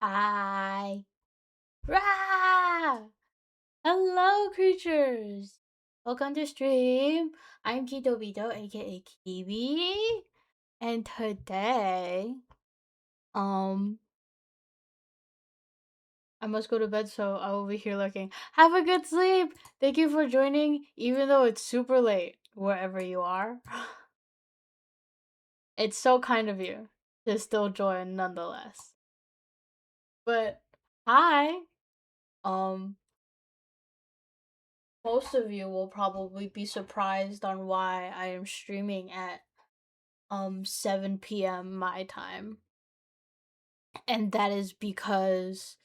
Hi. Rah! Hello, creatures. Welcome to stream. I'm Kito Vito, aka Kiwi, and today, um, I must go to bed, so I will be here lurking. Have a good sleep. Thank you for joining, even though it's super late wherever you are. It's so kind of you to still join, nonetheless. But hi. Um, most of you will probably be surprised on why I am streaming at 7 p.m. my time. And that is because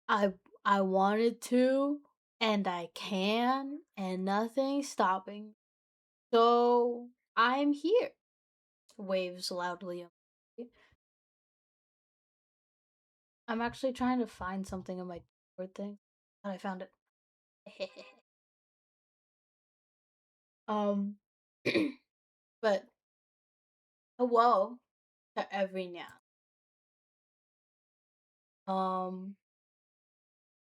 I I wanted to and I can and nothing's stopping. So I'm here. Waves loudly. I'm actually trying to find something in my Discord thing. But I found it. um but hello to every now. Um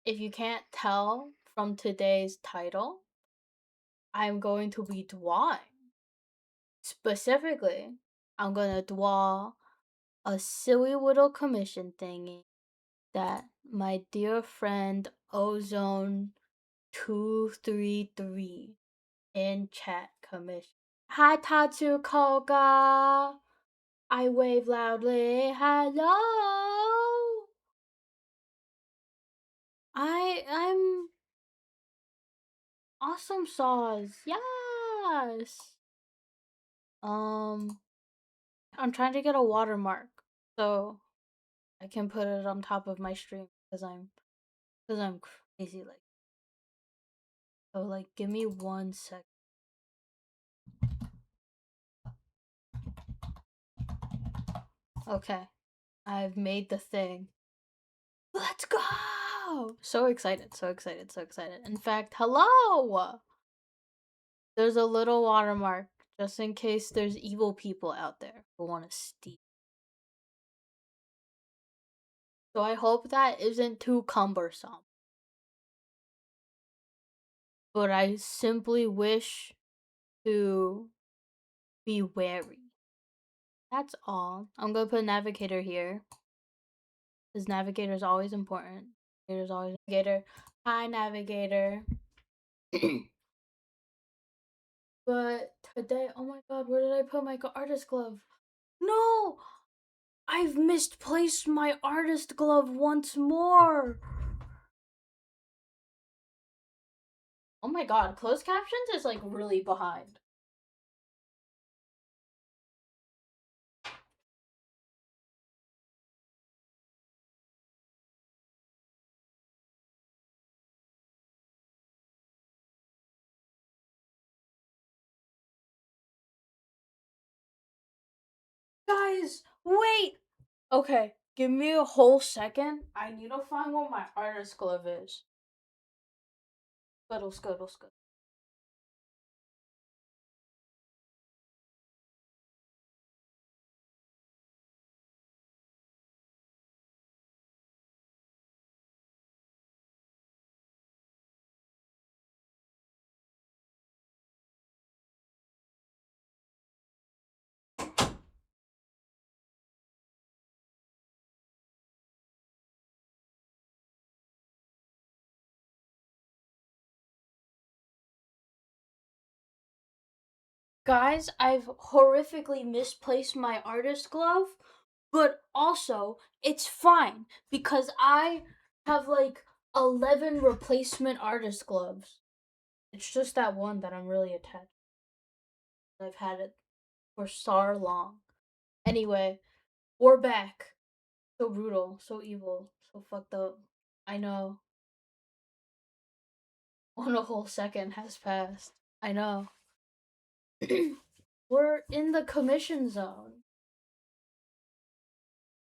if you can't tell from today's title, I'm going to be drawing. Specifically, I'm gonna draw a silly little commission thingy that my dear friend Ozone233 in chat commissioned. Hi Tatsukoga! I wave loudly. Hello! I'm awesome sauce. Yes. Um, I'm trying to get a watermark so I can put it on top of my stream because I'm crazy like. So like, give me 1 sec. Okay, I've made the thing. Let's go! So excited, so excited, so excited. In fact, hello! There's a little watermark just in case there's evil people out there who want to steal. So I hope that isn't too cumbersome. But I simply wish to be wary. That's all. I'm gonna put navigator here. Because navigator is always important. Navigator's always navigator. Hi navigator. But today, oh my god, where did I put my artist glove? No! I've misplaced my artist glove once more! Oh my god, closed captions is like really behind. Guys, wait! Okay, give me a whole second. I need to find what my artist glove is. Scuttle, scuttle, scuttle. Guys, I've horrifically misplaced my artist glove, but also it's fine because I have like 11 replacement artist gloves. It's just that one that I'm really attached. I've had it for so long. Anyway, we're back. So brutal, so evil, so fucked up. I know. One whole second has passed. I know. We're in the commission zone.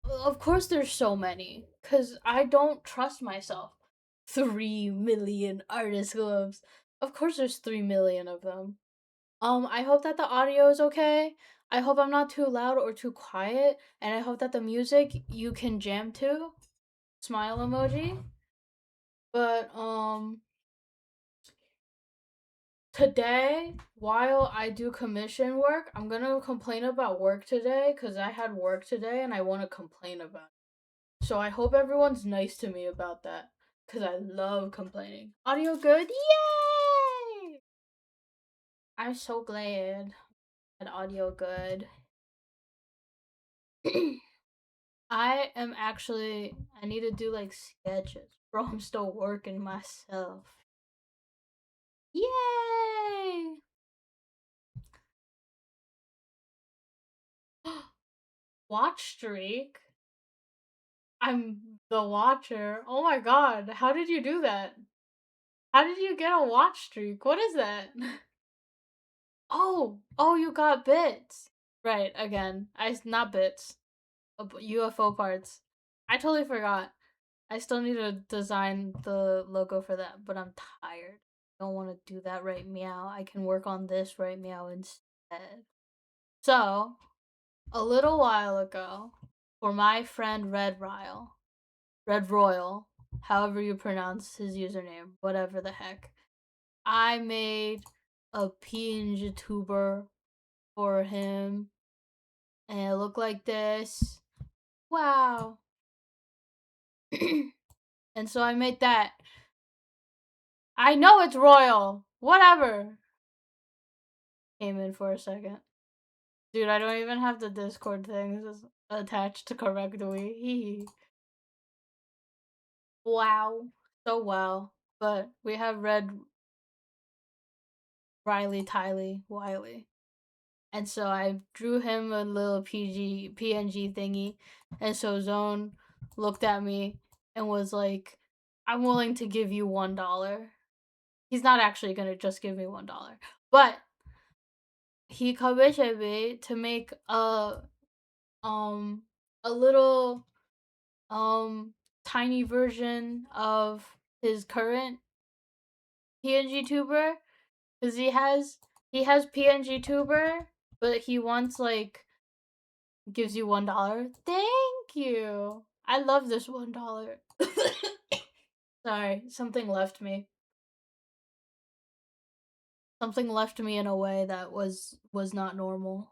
Of course there's so many, cause I don't trust myself. 3 million artist gloves. Of course there's 3 million of them. I hope that the audio is okay. I hope I'm not too loud or too quiet, and I hope that the music you can jam to. Smile emoji. But today, while I do commission work, I'm gonna complain about work today because I had work today and I want to complain about it. So I hope everyone's nice to me about that because I love complaining. Audio good? Yay! I'm so glad that audio good. I am actually, I need to do like sketches. Bro, I'm still working myself. Yay! Watch streak? I'm the watcher. Oh my god, how did you do that? How did you get a watch streak? What is that? Oh, you got bits. Right, again. Not bits. UFO parts. I totally forgot. I still need to design the logo for that, but I'm tired. I don't want to do that right meow. I can work on this right meow instead. So, a little while ago, for my friend Red Royal, however you pronounce his username, whatever the heck, I made a PNG tuber for him, and it looked like this. Wow. And so I made that. I know it's Royal. Whatever. Came in for a second. Dude, I don't even have the Discord things attached to correctly. Wow. So well. But we have Red Riley Tiley Wiley. And so I drew him a little PNG thingy. And so Zone looked at me and was like, I'm willing to give you $1. He's not actually gonna just give me $1. But he commissioned me to make um a little tiny version of his current PNG tuber, because he has PNG tuber, but he wants like gives you $1. Thank you. I love this $1. Sorry, something left me. Something left me in a way that was not normal.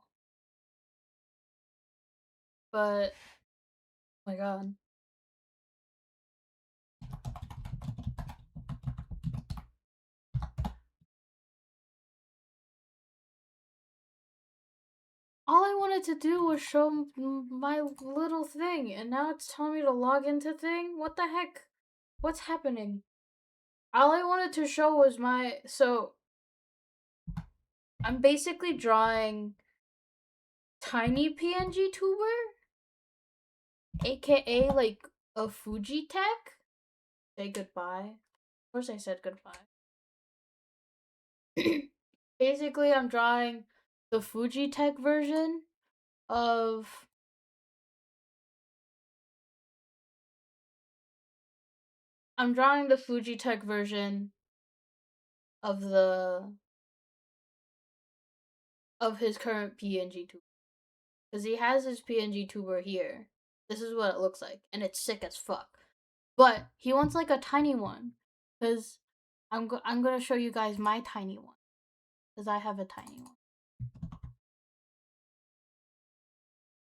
But oh my god. All I wanted to do was show my little thing, and now it's telling me to log into thing? What the heck? What's happening? All I wanted to show was my. So, I'm basically drawing Tiny PNG Tuber, aka like a Fujitech. Say goodbye. Of course, I said goodbye. Basically, I'm drawing the Fujitech version of. I'm drawing the Fujitech version of his current PNG tuber, because he has his PNG tuber here. This is what it looks like, and it's sick as fuck. But he wants like a tiny one, because I'm gonna show you guys my tiny one, because I have a tiny one.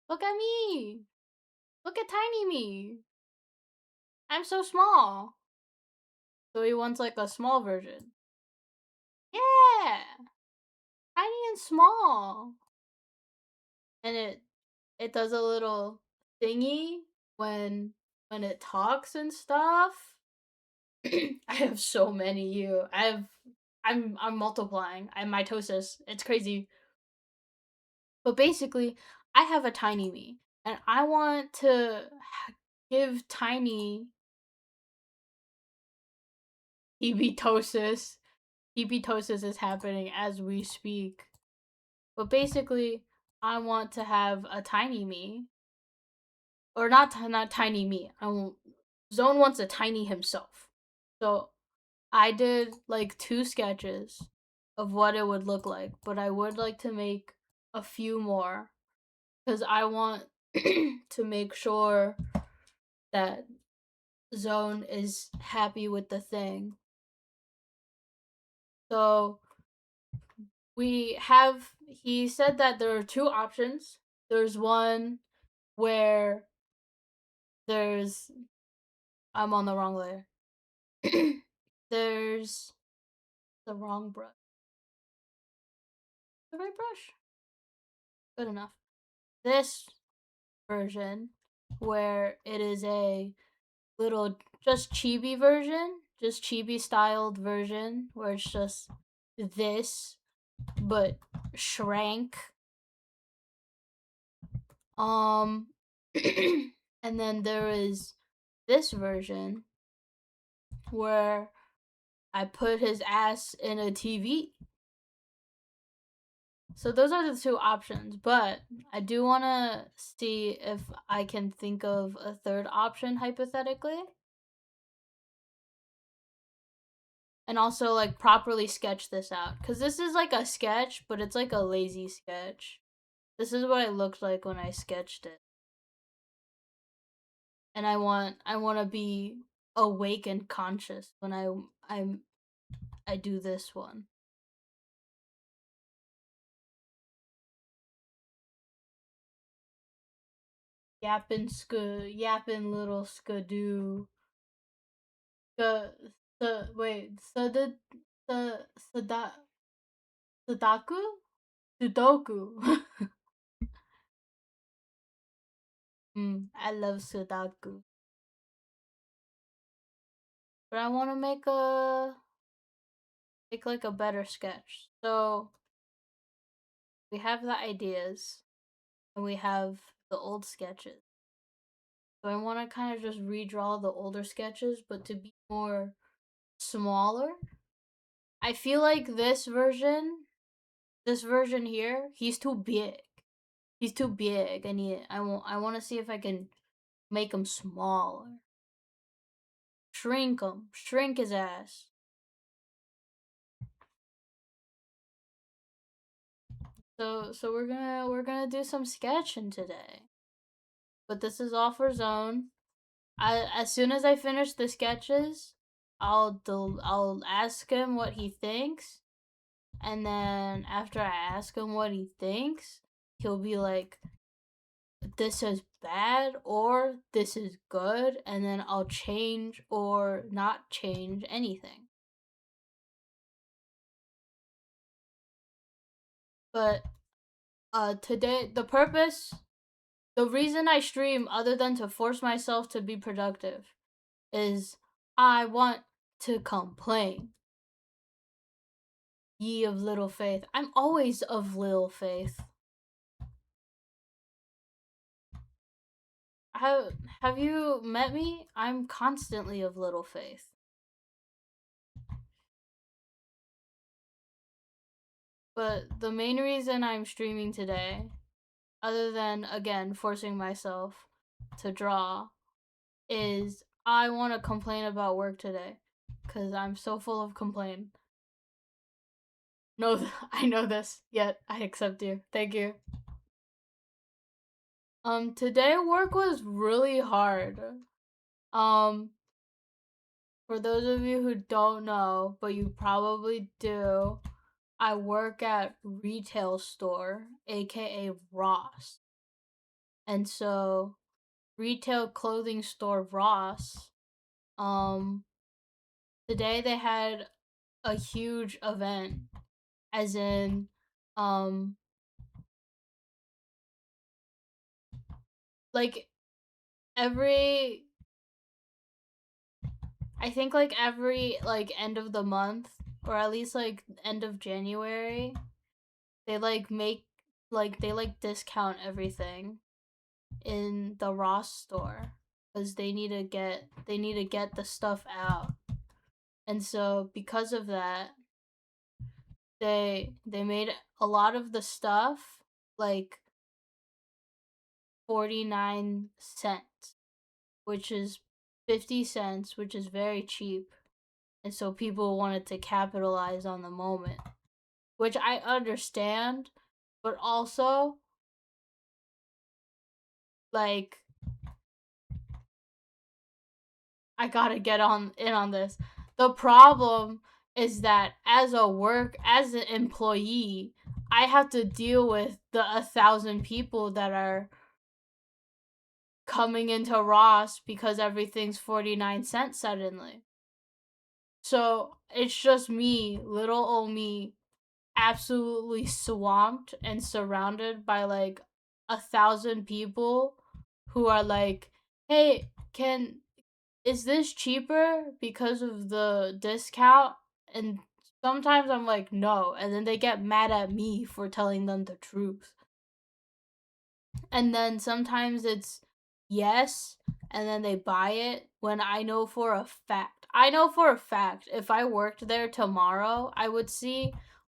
Look at me! Look at tiny me! I'm so small. So he wants like a small version. Yeah, tiny and small, and it does a little thingy when it talks and stuff. I have so many you. I'm multiplying. I'm mitosis. It's crazy. But basically, I have a tiny me, and I want to give tiny hebetosis. Hebetosis is happening as we speak. But basically, I want to have a tiny me, or not tiny me. Zone wants a tiny himself. So I did like 2 sketches of what it would look like, but I would like to make a few more because I want to make sure that Zone is happy with the thing. So he said that there are two options. There's one where there's, I'm on the wrong layer. There's the wrong brush. The right brush. Good enough. This version where it is a little just chibi version, just chibi styled version where it's just this but shrank. Um and then there is this version where I put his ass in a TV. So those are the two options, but I do want to see if I can think of a third option hypothetically. And also like properly sketch this out cuz this is like a sketch, but it's like a lazy sketch. This is what it looked like when I sketched it. And I want to be awake and conscious when I do this one. Yappin' little skadoo. Wait, sada, Sudaku? Sudoku. I love Sudoku. But I want to make like a better sketch. So we have the ideas and we have the old sketches. So I want to kind of just redraw the older sketches, but to be more smaller. I feel like this version here, he's too big. He's too big, and I want to see if I can make him smaller. Shrink his ass. So we're gonna do some sketching today. But this is all for Zone. As soon as I finish the sketches, I'll ask him what he thinks, and then after I ask him what he thinks, he'll be like, "This is bad" or "This is good," and then I'll change or not change anything. But today the reason I stream other than to force myself to be productive is I want to complain. Ye of little faith. I'm always of little faith. Have you met me? I'm constantly of little faith. But the main reason I'm streaming today, other than again forcing myself to draw, is I want to complain about work today cuz I'm so full of complaint. No, I know this. Yet I accept you. Thank you. Today work was really hard. Um for those of you who don't know, but you probably do, I work at retail store, aka Ross. And so retail clothing store Ross, um today they had a huge event, as in um like every I think like every like end of the month, or at least like end of January, they they like discount everything in the Ross store because they need to get the stuff out. And so because of that, they made a lot of the stuff like 49 cents, which is 50 cents, which is very cheap. And so people wanted to capitalize on the moment, which I understand, but also like I gotta get on in on this. The problem is that as an employee, I have to deal with the 1,000 people that are coming into Ross because everything's 49 cents suddenly. So it's just me, little old me, absolutely swamped and surrounded by like 1,000 people who are like, hey, can is this cheaper because of the discount? And sometimes I'm like, no. And then they get mad at me for telling them the truth. And then sometimes it's yes. And then they buy it when I know for a fact. I know for a fact if I worked there tomorrow, I would see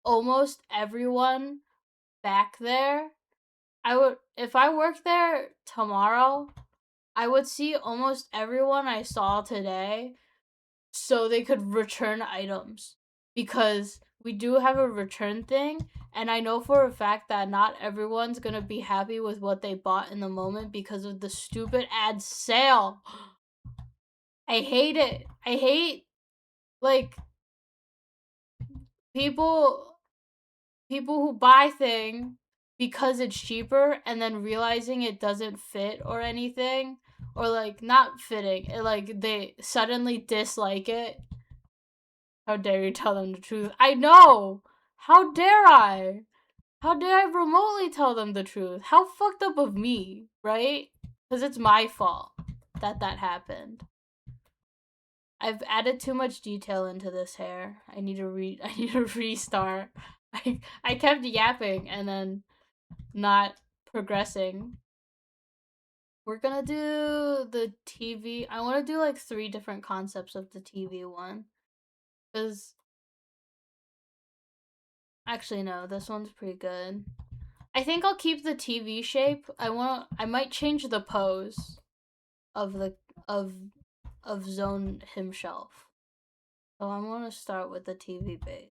almost everyone back there. If I worked there tomorrow, I would see almost everyone I saw today so they could return items because we do have a return thing, and I know for a fact that not everyone's going to be happy with what they bought in the moment because of the stupid ad sale. I hate it. I hate like people who buy thing because it's cheaper and then realizing it doesn't fit or anything, or like not fitting it, like they suddenly dislike it. How dare you tell them the truth? I know! How dare I? How dare I remotely tell them the truth? How fucked up of me, right? Because it's my fault that that happened. I've added too much detail into this hair. I need to I need to restart. I kept yapping and then not progressing. We're gonna do the TV. I want to do like 3 different concepts of the TV one. Because actually, no, this one's pretty good. I think I'll keep the TV shape. I might change the pose of the of of Zone himself. So I'm gonna start with the TV base.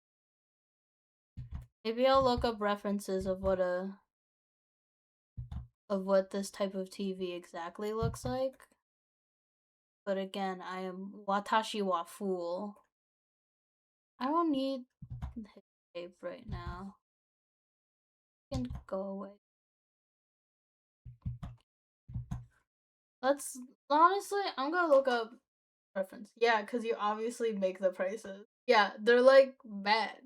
Maybe I'll look up references of what this type of TV exactly looks like. But again, I am Watashi wa fool. I don't need his shape right now. It can go away. Let's honestly, I'm gonna look up reference. Yeah, because you obviously make the prices. Yeah, they're like mad.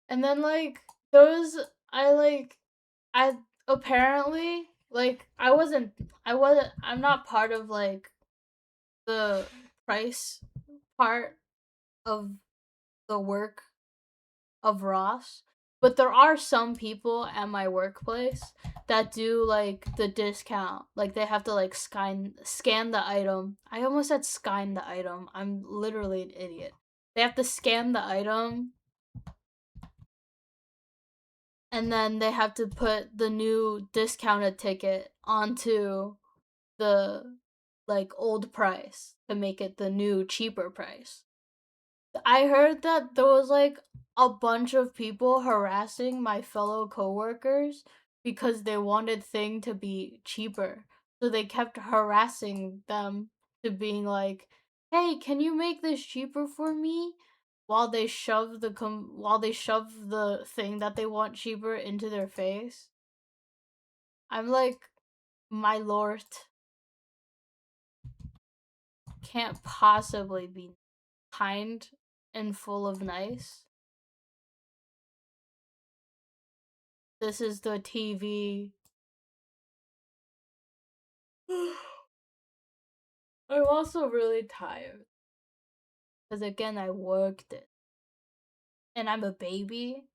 And then like those I apparently like I'm not part of like the price part of the work of Ross, but there are some people at my workplace that do like the discount. Like they have to like scan the item. I almost said scan the item. I'm literally an idiot. They have to scan the item and then they have to put the new discounted ticket onto the like old price to make it the new cheaper price. I heard that there was like a bunch of people harassing my fellow coworkers because they wanted thing to be cheaper. So they kept harassing them to being like, "Hey, can you make this cheaper for me?" While they shove the thing that they want cheaper into their face. I'm like, "My lord, can't possibly be kind and full of nice." This is the TV. I'm also really tired. Because again, I worked it. And I'm a baby.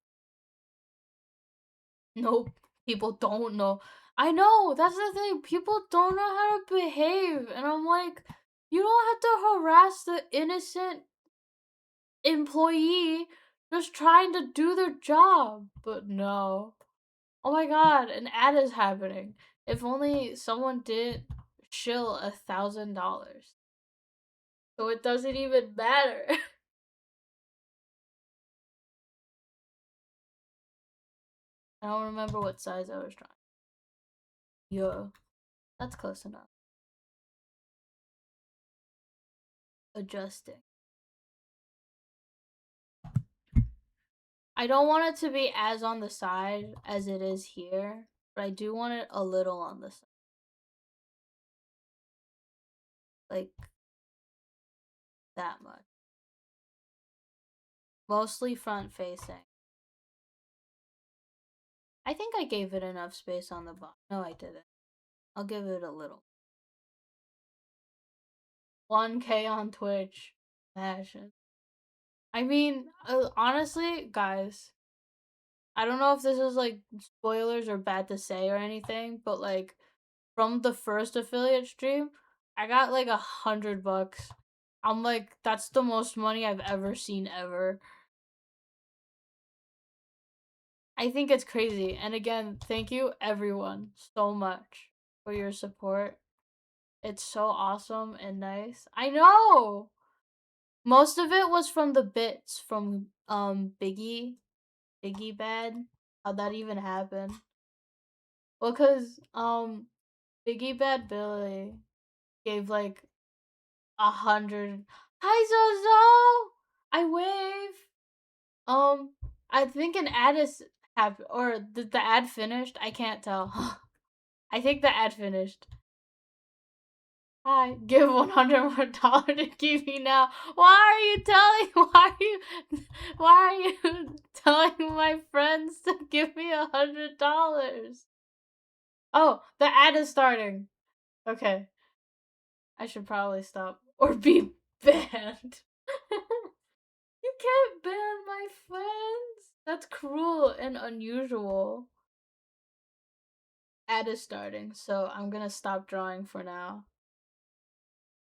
Nope. People don't know. I know, that's the thing. People don't know how to behave. And I'm like, you don't have to harass the innocent employee just trying to do their job. But no. Oh my god, an ad is happening. If only someone did shill $1,000. So it doesn't even matter. I don't remember what size I was trying. Yeah, that's close enough. Adjusting. I don't want it to be as on the side as it is here, but I do want it a little on the side. Like that much. Mostly front facing. I think I gave it enough space on the bottom. No, I didn't. I'll give it a little. 1K on Twitch. Passion. I mean, honestly, guys, I don't know if this is like spoilers or bad to say or anything, but like from the first affiliate stream, I got like $100. I'm like, that's the most money I've ever seen ever. I think it's crazy. And again, thank you everyone so much for your support. It's so awesome and nice. I know. Most of it was from the bits from Biggie Bad. How'd that even happen? Well, cause Biggie Bad Billy gave like 100. Hi Zozo, I wave. I think an ad is or did the ad finished? I can't tell. I think the ad finished. Hi, give $100 more to keep me now. Why are you telling my friends to give me $100? Oh, the ad is starting. Okay. I should probably stop or be banned. You can't ban my friends. That's cruel and unusual. Ad is starting, so I'm gonna stop drawing for now.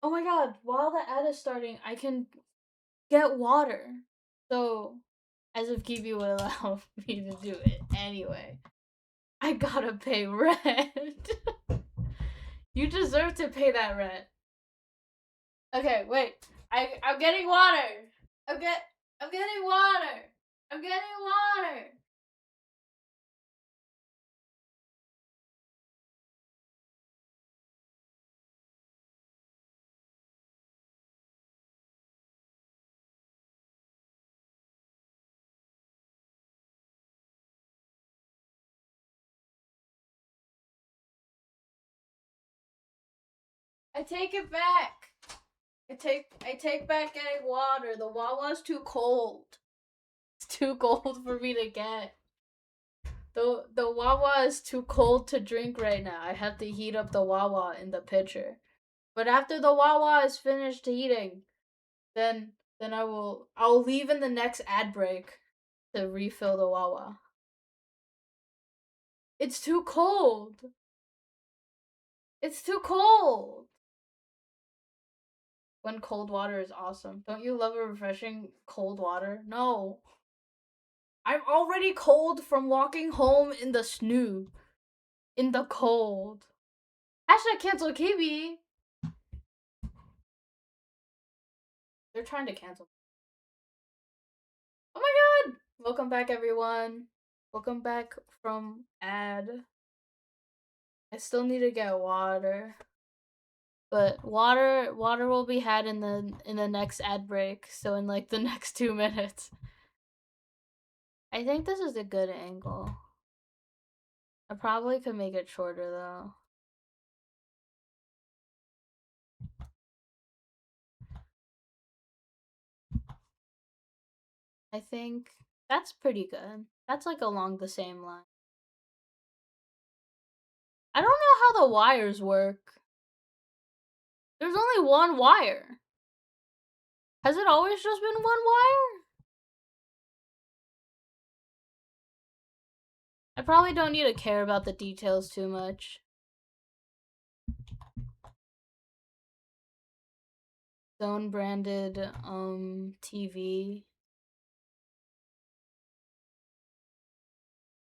Oh my god, while the ad is starting, I can get water. So, as if Kiwi would allow me to do it anyway, I gotta pay rent. You deserve to pay that rent. Okay, wait. I'm getting water. I'm getting water. I'm getting water. I take it back. I take back getting water. The Wawa's too cold. It's too cold for me to get. The Wawa is too cold to drink right now. I have to heat up the Wawa in the pitcher. But after the Wawa is finished heating, then I'll leave in the next ad break to refill the Wawa. It's too cold. It's too cold. When cold water is awesome. Don't you love a refreshing cold water? No. I'm already cold from walking home in the snow. In the cold. Hashtag cancel Kiwi. They're trying to cancel. Oh my god! Welcome back, everyone. Welcome back from ad. I still need to get water. But water will be had in the next ad break, so in like the next 2 minutes. I think this is a good angle. I probably could make it shorter though. I think that's pretty good. That's like along the same line. I don't know how the wires work. There's only one wire. Has it always just been one wire? I probably don't need to care about the details too much. Zone branded TV.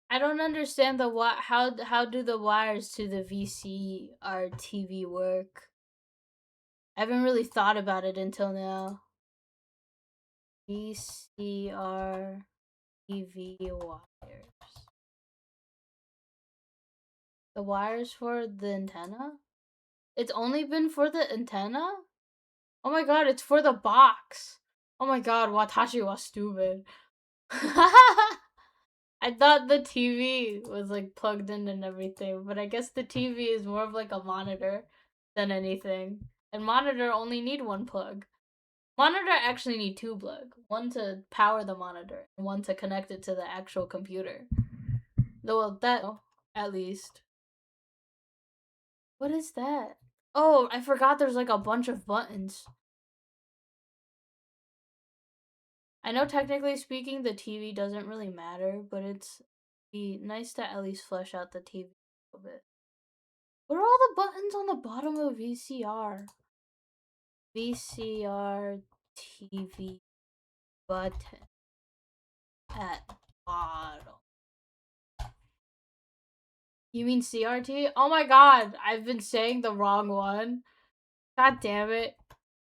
I don't understand how do the wires to the VCR TV work? I haven't really thought about it until now. VCR TV wires. The wire's for the antenna? It's only been for the antenna? Oh my god, it's for the box. Oh my god, Watashi was stupid. I thought the TV was like plugged in and everything, but I guess the TV is more of like a monitor than anything. And monitor only need one plug. Monitor actually need two plugs. One to power the monitor and one to connect it to the actual computer. Well, that at least. What is that? Oh, I forgot there's like a bunch of buttons. I know technically speaking the TV doesn't really matter, but it's be nice to at least flesh out the TV a little bit. What are all the buttons on the bottom of VCR? VCR TV button at bottom. You mean CRT? Oh my god, I've been saying the wrong one. God damn it.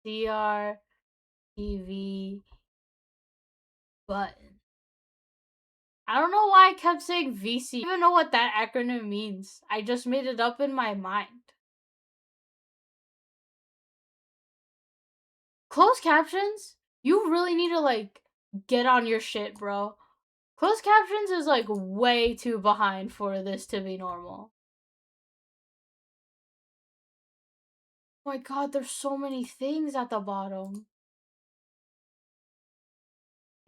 CRTV button. I don't know why I kept saying VC. I don't even know what that acronym means. I just made it up in my mind. Closed captions? You really need to like get on your shit, bro. Closed captions is like way too behind for this to be normal. Oh my god, there's so many things at the bottom.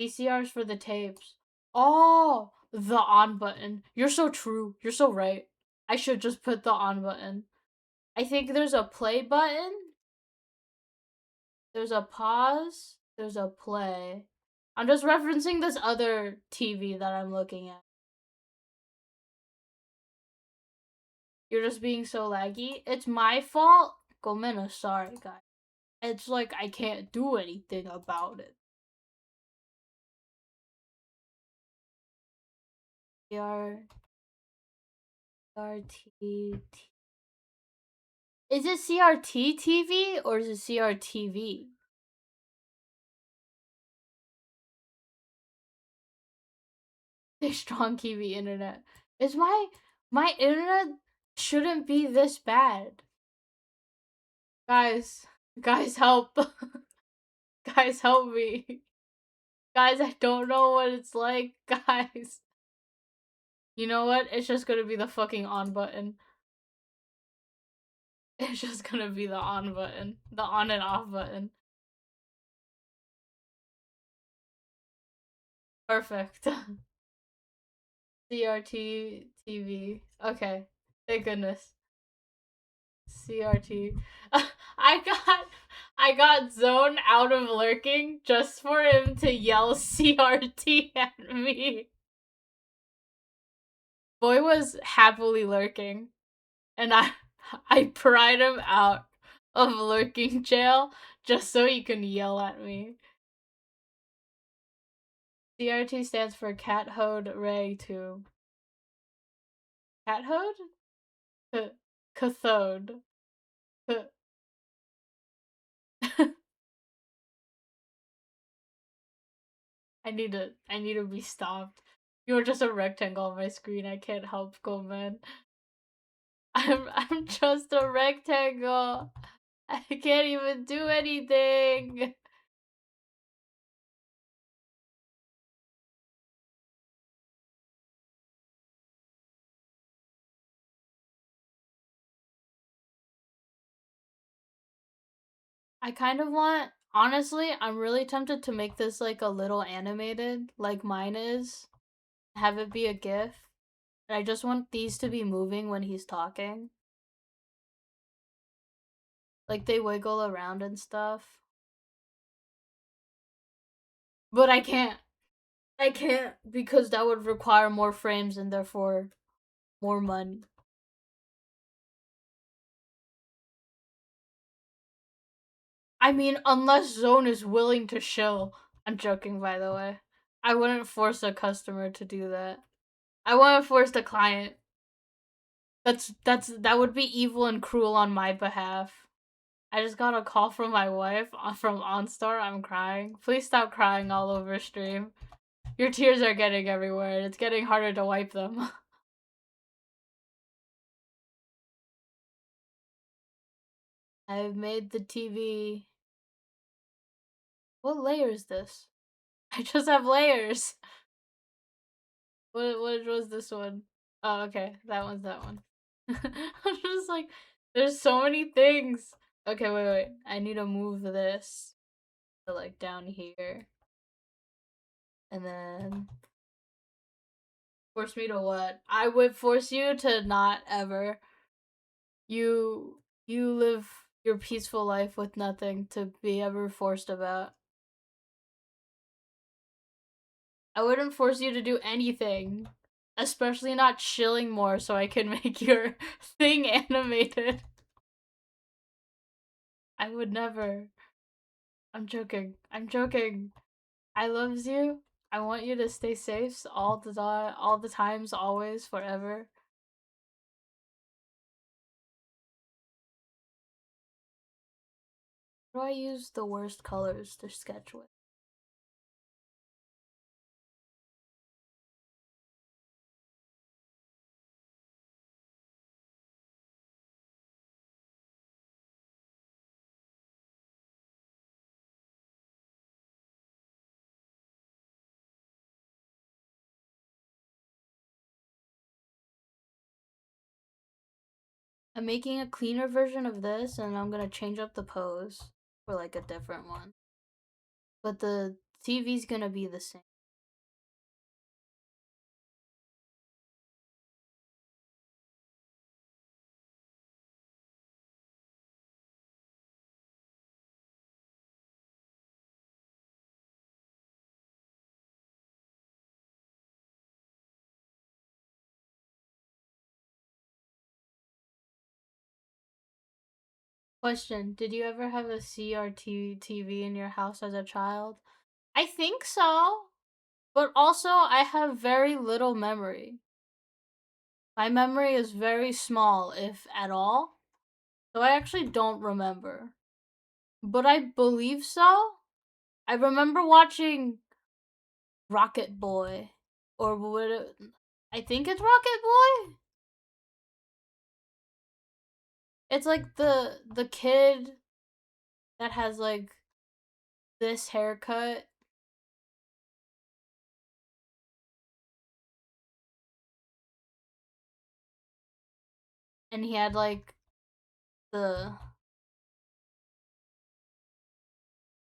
VCRs for the tapes. Oh, the on button. You're so true. You're so right. I should just put the on button. I think there's a play button. There's a pause. There's a play. I'm just referencing this other TV that I'm looking at. You're just being so laggy. It's my fault. Gomena, sorry, guys. It's like I can't do anything about it. CRT. Is it CRT TV or is it CRTV? The strong TV internet. Is my internet shouldn't be this bad. Guys help. Guys help me. Guys, I don't know what it's like, guys. You know what? It's just gonna be the fucking on button. It's just gonna be the on button. The on and off button. Perfect. CRT TV. Okay. Thank goodness. CRT. I got Zone out of lurking just for him to yell CRT at me. Boy was happily lurking, and I pried him out of lurking jail just so he can yell at me. CRT stands for Cathode Ray Tube. Cathode? Cathode. I need to be stopped. You're just a rectangle on my screen. I can't help go, man. I'm just a rectangle. I can't even do anything. I kind of want, honestly, I'm really tempted to make this like a little animated, like mine is. Have it be a GIF. And I just want these to be moving when he's talking. Like they wiggle around and stuff. But I can't. I can't because that would require more frames and therefore more money. I mean, unless Zone is willing to shill. I'm joking, by the way. I wouldn't force a customer to do that. I wouldn't force the client. That would be evil and cruel on my behalf. I just got a call from my wife from OnStar. I'm crying. Please stop crying all over stream. Your tears are getting everywhere. It's getting harder to wipe them. I've made the TV. What layer is this? I just have layers. What was this one? Oh, okay. That one's that one. I'm just like, there's so many things. Okay, wait. I need to move this to like down here. And then force me to what? I would force you to not ever. You live your peaceful life with nothing to be ever forced about. I wouldn't force you to do anything. Especially not chilling more so I can make your thing animated. I would never. I'm joking. I'm joking. I loves you. I want you to stay safe all the times, always, forever. How do I use the worst colors to sketch with? I'm making a cleaner version of this and I'm gonna change up the pose for like a different one. But the TV's gonna be the same. Question: did you ever have a CRT TV in your house as a child? I think so. But also, I have very little memory. My memory is very small, if at all. So I actually don't remember. But I believe so. I remember watching Rocket Boy. Or would it, I think it's Rocket Boy? It's like the kid that has like this haircut and he had like the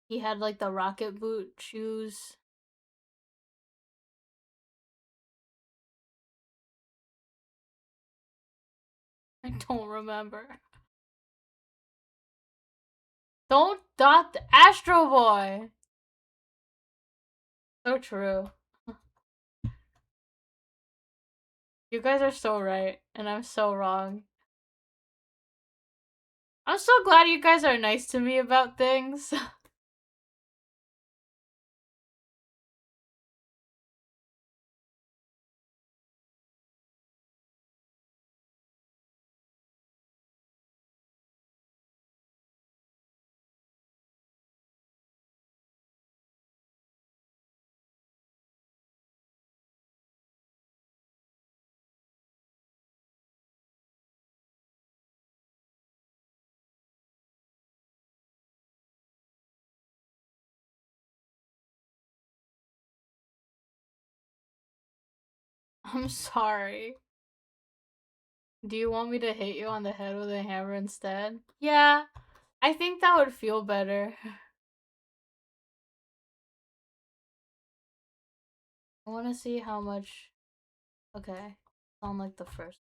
the rocket boot shoes. I don't remember. Don't dot the Astro Boy. So true. You guys are so right, and I'm so wrong. I'm so glad you guys are nice to me about things. I'm sorry. Do you want me to hit you on the head with a hammer instead? Yeah, I think that would feel better. I want to see how much. Okay, on like the first.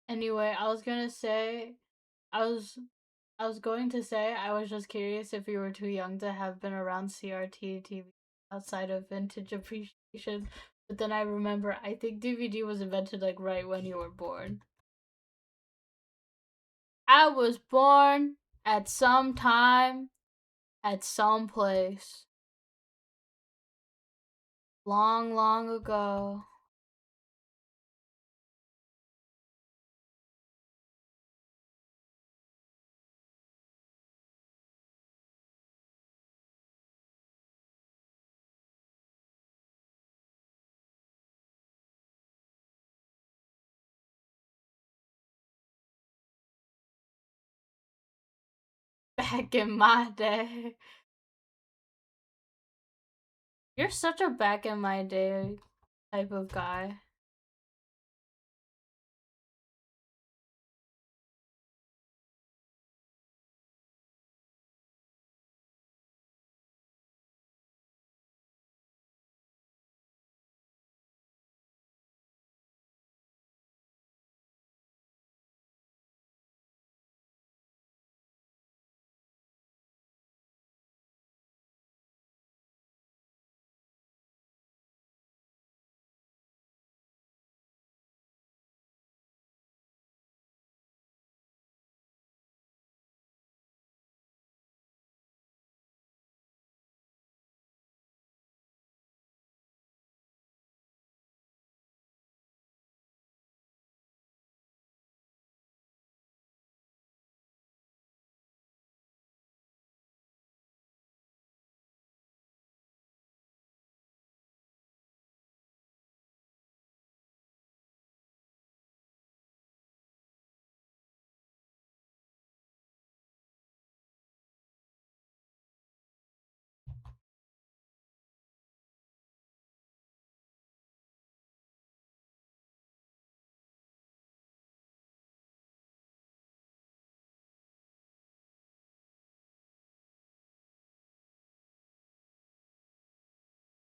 Anyway, I was I was going to say I was just curious if you were too young to have been around CRT TV outside of vintage appreciation. But then I remember I think DVD was invented like right when you were born. I was born at some time at some place long, long ago. back in my day. You're such a back in my day type of guy.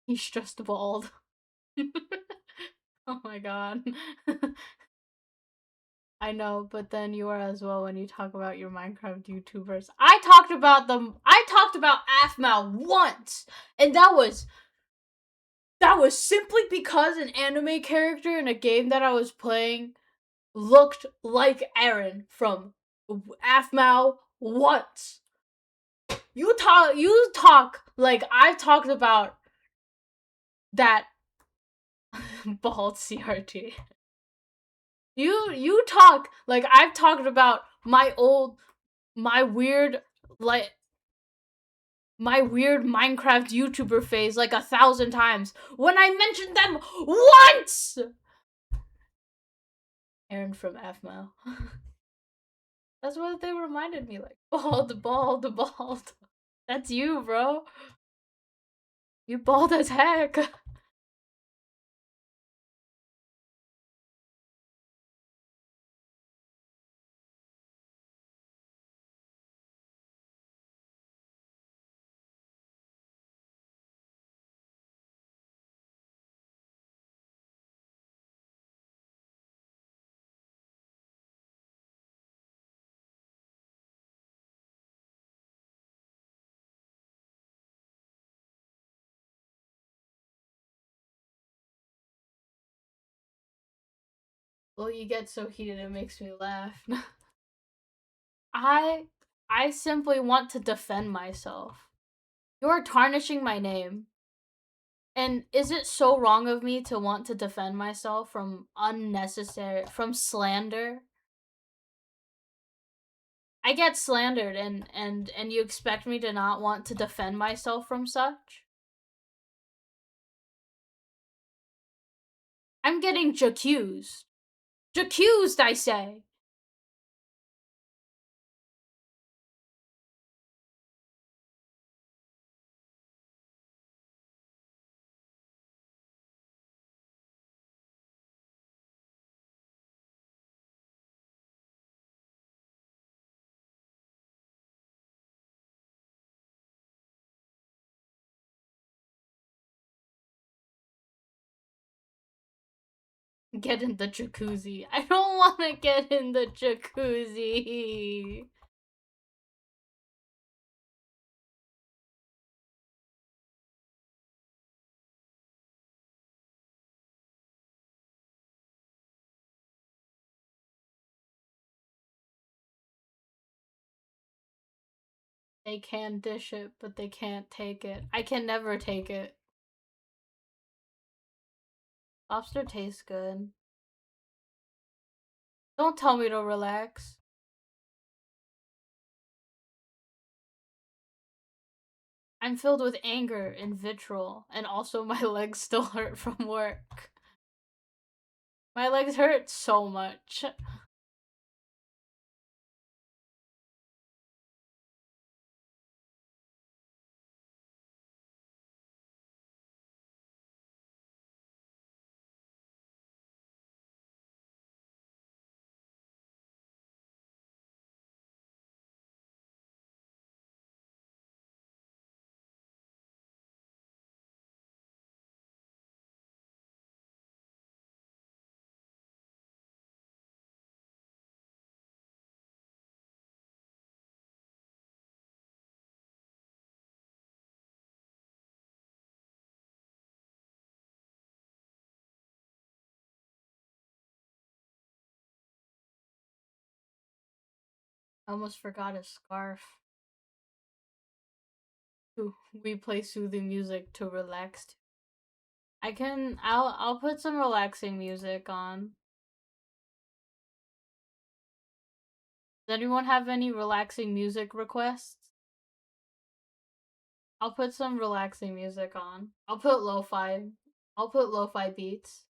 He's just bald. Oh my god. I know, but then you are as well when you talk about your Minecraft YouTubers. I talked about Aphmau once, and that was simply because an anime character in a game that I was playing looked like Eren from Aphmau once. You talk like I've talked about that bald CRT. You talk like I've talked about my weird like my weird Minecraft YouTuber phase like 1,000 times when I mentioned them once. Aaron from Fmo. That's what they reminded me, like bald. That's you, bro. You bald as heck. Well, you get so heated it makes me laugh. I I simply want to defend myself. You're tarnishing my name. And is it so wrong of me to want to defend myself from slander? I get slandered and you expect me to not want to defend myself from such? I'm getting j'accused. J'accused, I say. Get in the jacuzzi. I don't want to get in the jacuzzi. They can dish it, but they can't take it. I can never take it. Lobster tastes good. Don't tell me to relax. I'm filled with anger and vitriol, and also my legs still hurt from work. My legs hurt so much. I almost forgot a scarf. We play soothing music to relax. I'll put some relaxing music on. Does anyone have any relaxing music requests? I'll put some relaxing music on. I'll put lo-fi. I'll put lo-fi beats.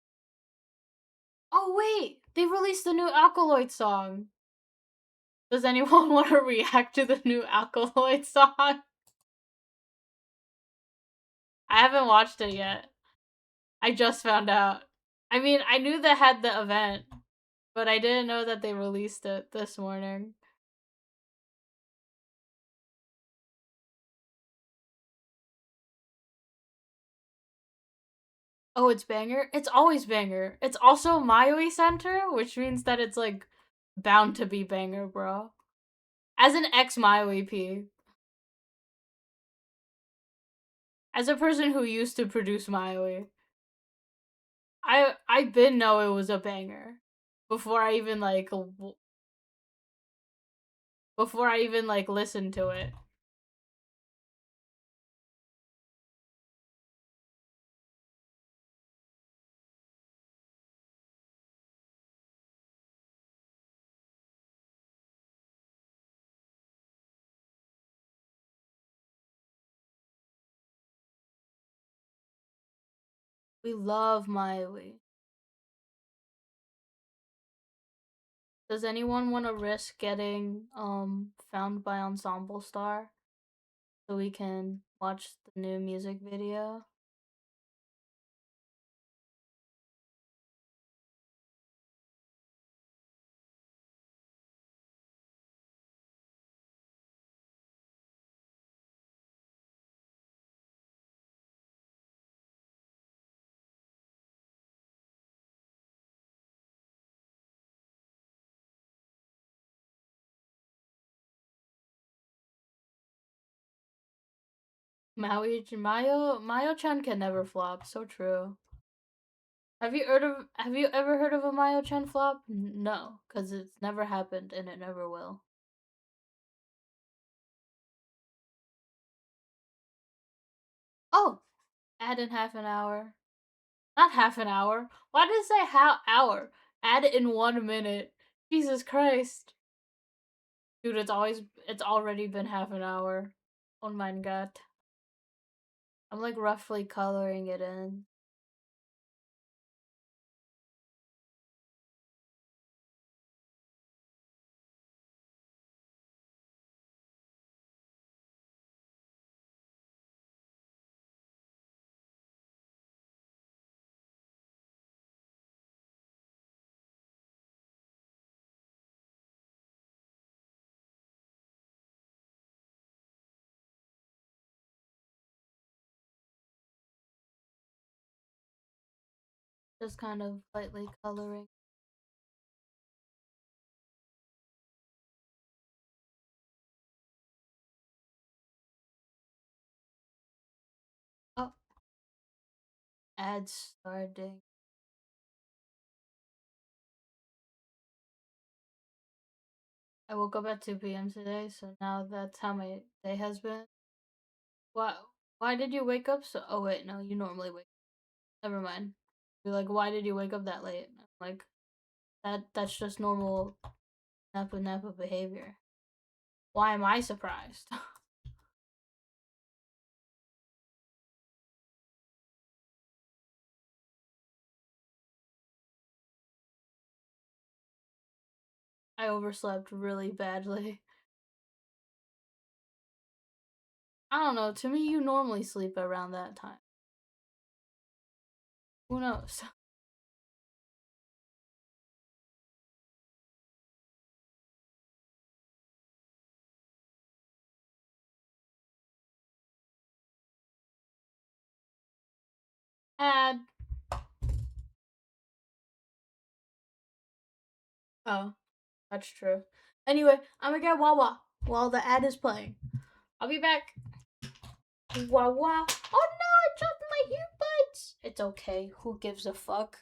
Oh wait, they released the new Alkaloid song. Does anyone want to react to the new Alkaloid song? I haven't watched it yet. I just found out. I mean, I knew they had the event, but I didn't know that they released it this morning. Oh, it's banger? It's always banger. It's also Mayoi Center, which means that it's like bound to be banger, bro. As an ex Mayoi P, as a person who used to produce Mayoi, I didn't know it was a banger before I even listened to it. We love Mayoi. Does anyone want to risk getting found by Ensemble Star so we can watch the new music video? Mayo-chan can never flop. So true. Have you ever heard of a Mayo-chan flop? No, because it's never happened and it never will. Oh, add in half an hour. Not half an hour. Why did it say hour? Add it in 1 minute. Jesus Christ. Dude, it's already been half an hour. Oh my god. I'm like roughly coloring it in. Just kind of lightly coloring. Oh, ads starting. I woke up at 2 p.m. today, so now that's how my day has been. Why? Why did you wake up so? Oh wait, no, you normally wake. Never mind. You're like, why did you wake up that late? I'm like, that's just normal Napa behavior. Why am I surprised? I overslept really badly. I don't know. To me, you normally sleep around that time. Who knows? Ad. Oh, that's true. Anyway, I'm gonna get Wawa while the ad is playing. I'll be back. Wawa. Oh no, I dropped my earbuds. It's okay. Who gives a fuck?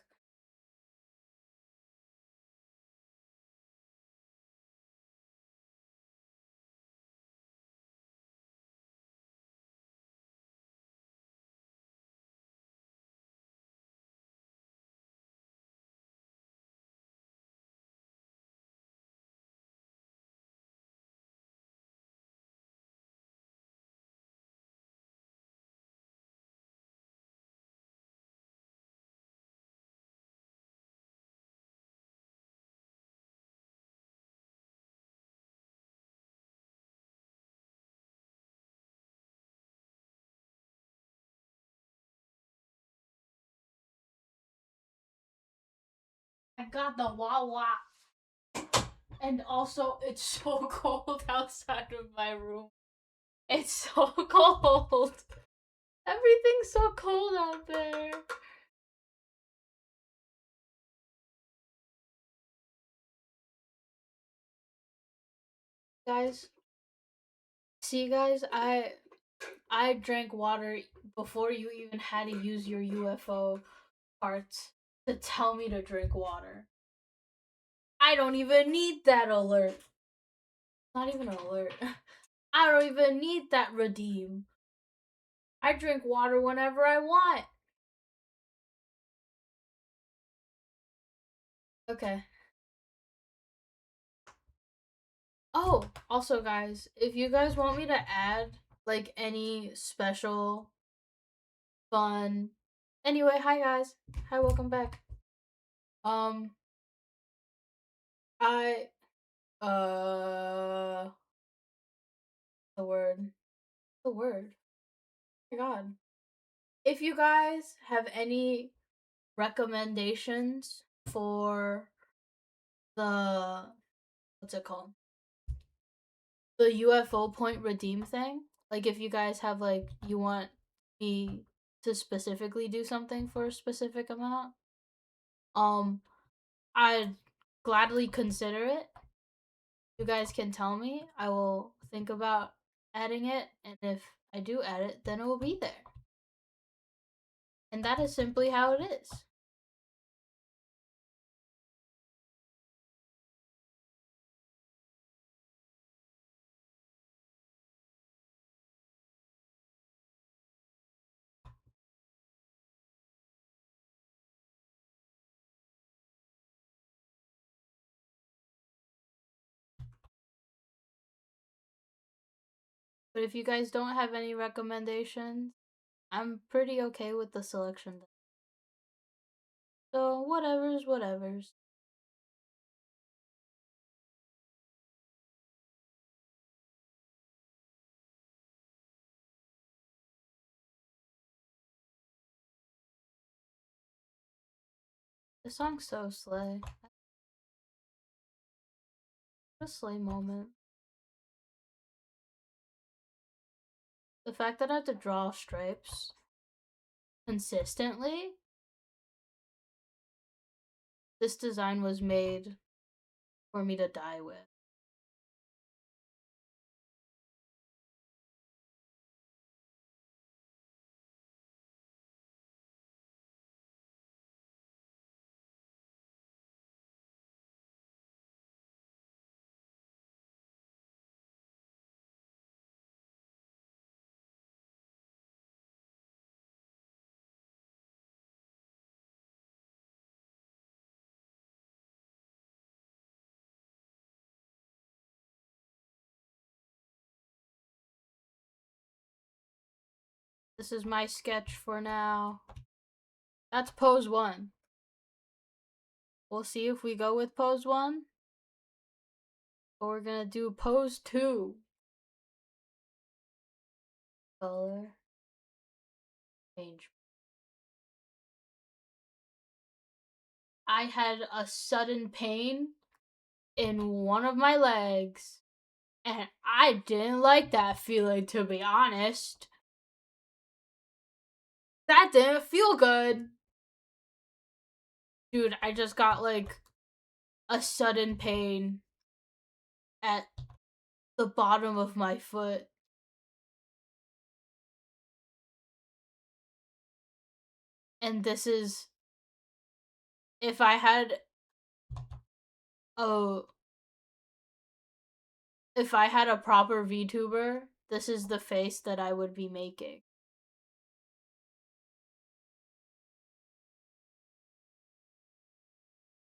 I got the Wawa. And also, it's so cold outside of my room. It's so cold. Everything's so cold out there. Guys, see guys, I drank water before you even had to use your UFO parts to tell me to drink water. I don't even need that alert. Not even an alert. I don't even need that redeem. I drink water whenever I want. Okay. Oh, also guys, if you guys want me to add like any special fun. Anyway, hi guys. Hi, welcome back. Um I the word. The word. Oh my god. If you guys have any recommendations for the what's it called? The UFO point redeem thing. Like if you guys have like you want me to specifically do something for a specific amount, um I'd gladly consider it. You guys can tell me. I will think about adding it, and if I do add it, then it will be there. And that is simply how it is. But if you guys don't have any recommendations, I'm pretty okay with the selection. So, whatever's whatever's. The song's so slay. A slay moment. The fact that I have to draw stripes consistently. This design was made for me to die with. This is my sketch for now. That's pose 1. We'll see if we go with pose 1. But we're gonna do pose 2. Color. Change. I had a sudden pain in one of my legs. And I didn't like that feeling, to be honest. That didn't feel good. Dude, I just got like a sudden pain at the bottom of my foot. And this is if I had a if I had a proper VTuber, this is the face that I would be making.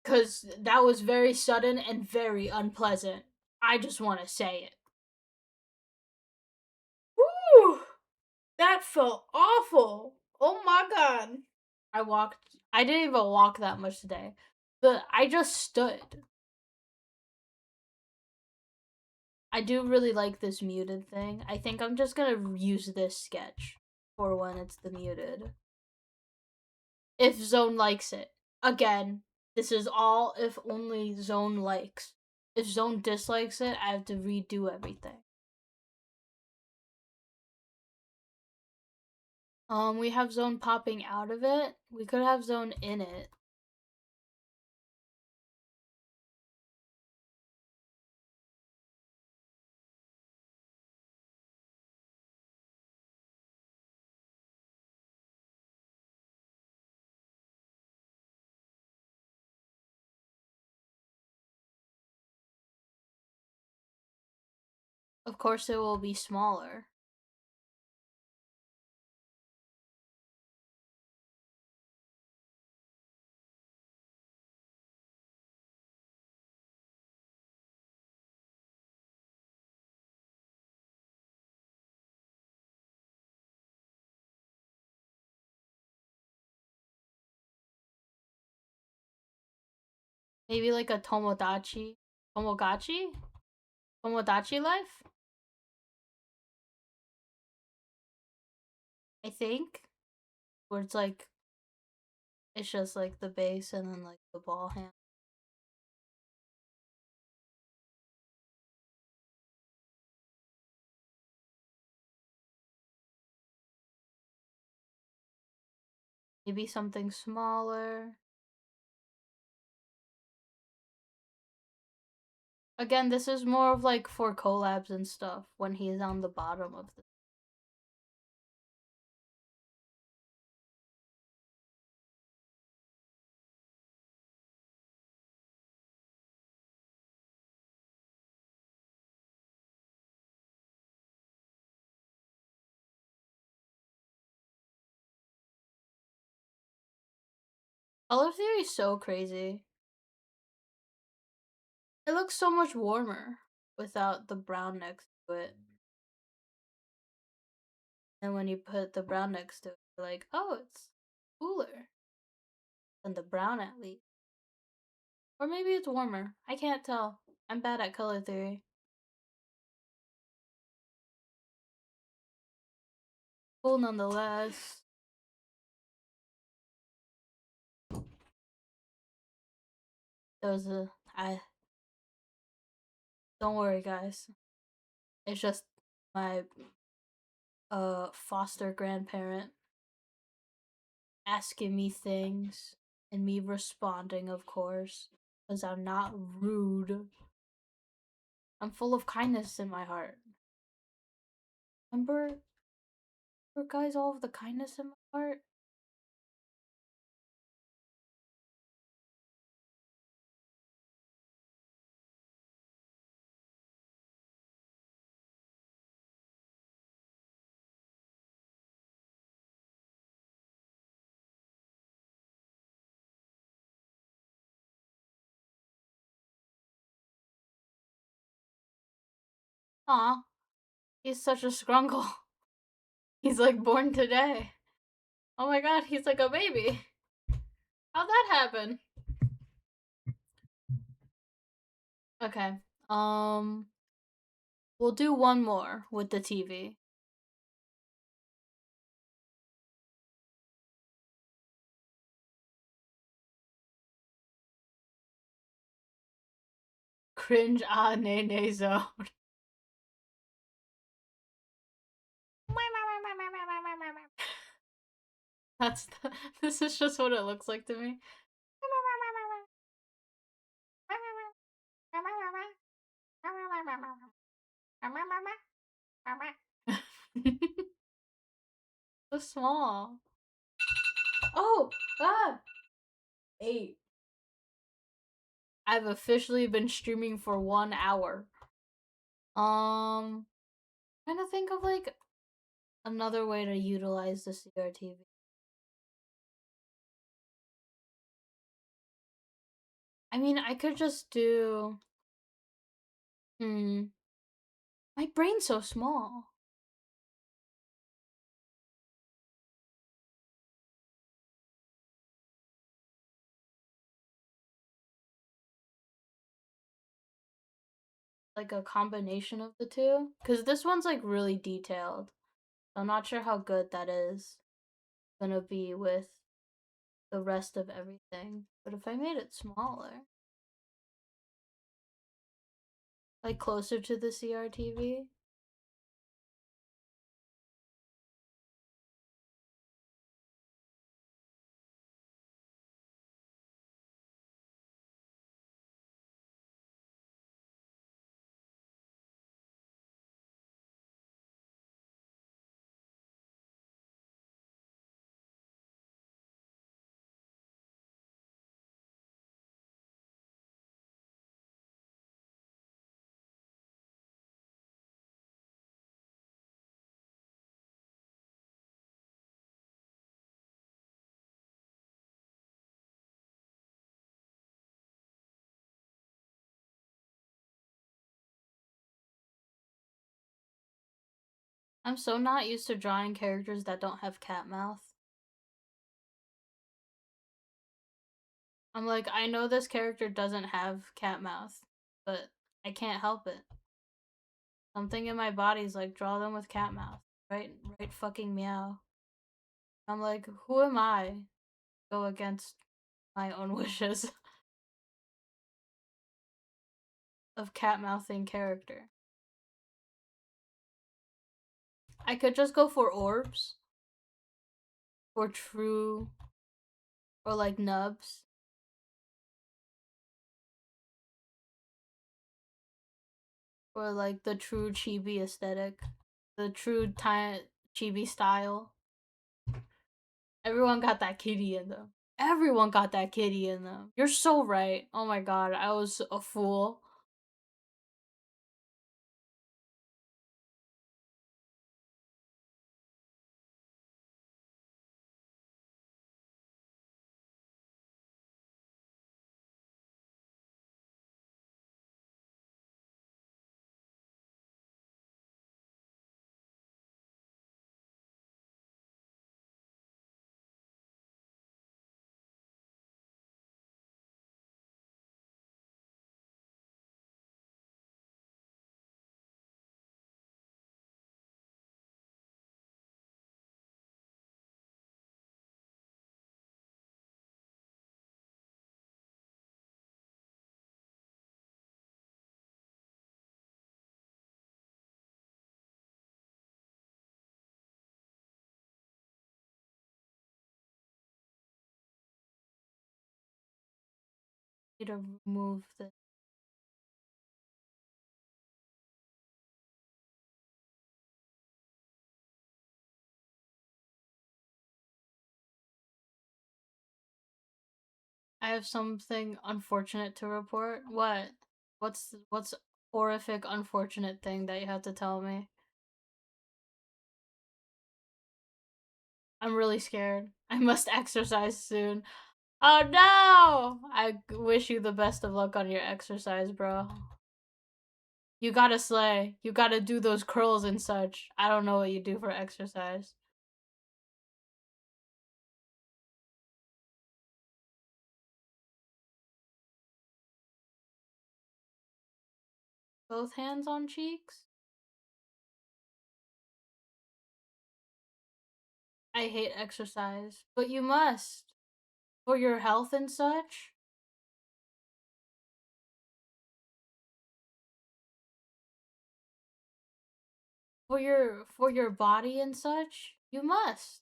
Cause that was very sudden and very unpleasant. I just want to say it. Woo! That felt awful. Oh my god. I didn't even walk that much today. But I just stood. I do really like this muted thing. I think I'm just gonna use this sketch for when it's the muted. If Zone likes it. Again, This is all if only Zone likes. If Zone dislikes it, I have to redo everything. We have Zone popping out of it. We could have Zone in it. Of course, it will be smaller. Maybe like a Tomodachi life, I think, where it's just like the base and then like the ball hand. Maybe something smaller. Again, this is more of like for collabs and stuff when he's on the bottom of the. Color theory is so crazy. It looks so much warmer without the brown next to it. And when you put the brown next to it, you're like, oh, it's cooler than the brown at least. Or maybe it's warmer. I can't tell. I'm bad at color theory. Cool nonetheless. I don't worry guys. It's just my foster grandparent asking me things and me responding, of course, because I'm not rude. I'm full of kindness in my heart. Remember guys, all of the kindness in my heart? Aw, he's such a scrungle. He's like born today. Oh my god, he's like a baby. How'd that happen? Okay. We'll do one more with the TV. Cringe nene zone. This is just what it looks like to me. So small. Oh, ah, 8. I've officially been streaming for 1 hour. Trying to think of like another way to utilize the CRTV. I mean, I could just do. My brain's so small. Like a combination of the two, because this one's like really detailed. I'm not sure how good that is gonna be with the rest of everything. But if I made it smaller, like closer to the CRTV, I'm so not used to drawing characters that don't have cat mouth. I'm like, I know this character doesn't have cat mouth, but I can't help it. Something in my body's like, draw them with cat mouth. Right fucking meow. I'm like, who am I? Go against my own wishes of cat mouthing character. I could just go for orbs. Or true. Or like nubs. Or like the true chibi aesthetic. The true chibi style. Everyone got that kitty in them. Everyone got that kitty in them. You're so right. Oh my god, I was a fool. Need to remove this. I have something unfortunate to report. What? What's horrific unfortunate thing that you have to tell me? I'm really scared. I must exercise soon. Oh no! I wish you the best of luck on your exercise, bro. You gotta slay. You gotta do those curls and such. I don't know what you do for exercise. Both hands on cheeks? I hate exercise, but you must. For your health and such? For your body and such? You must.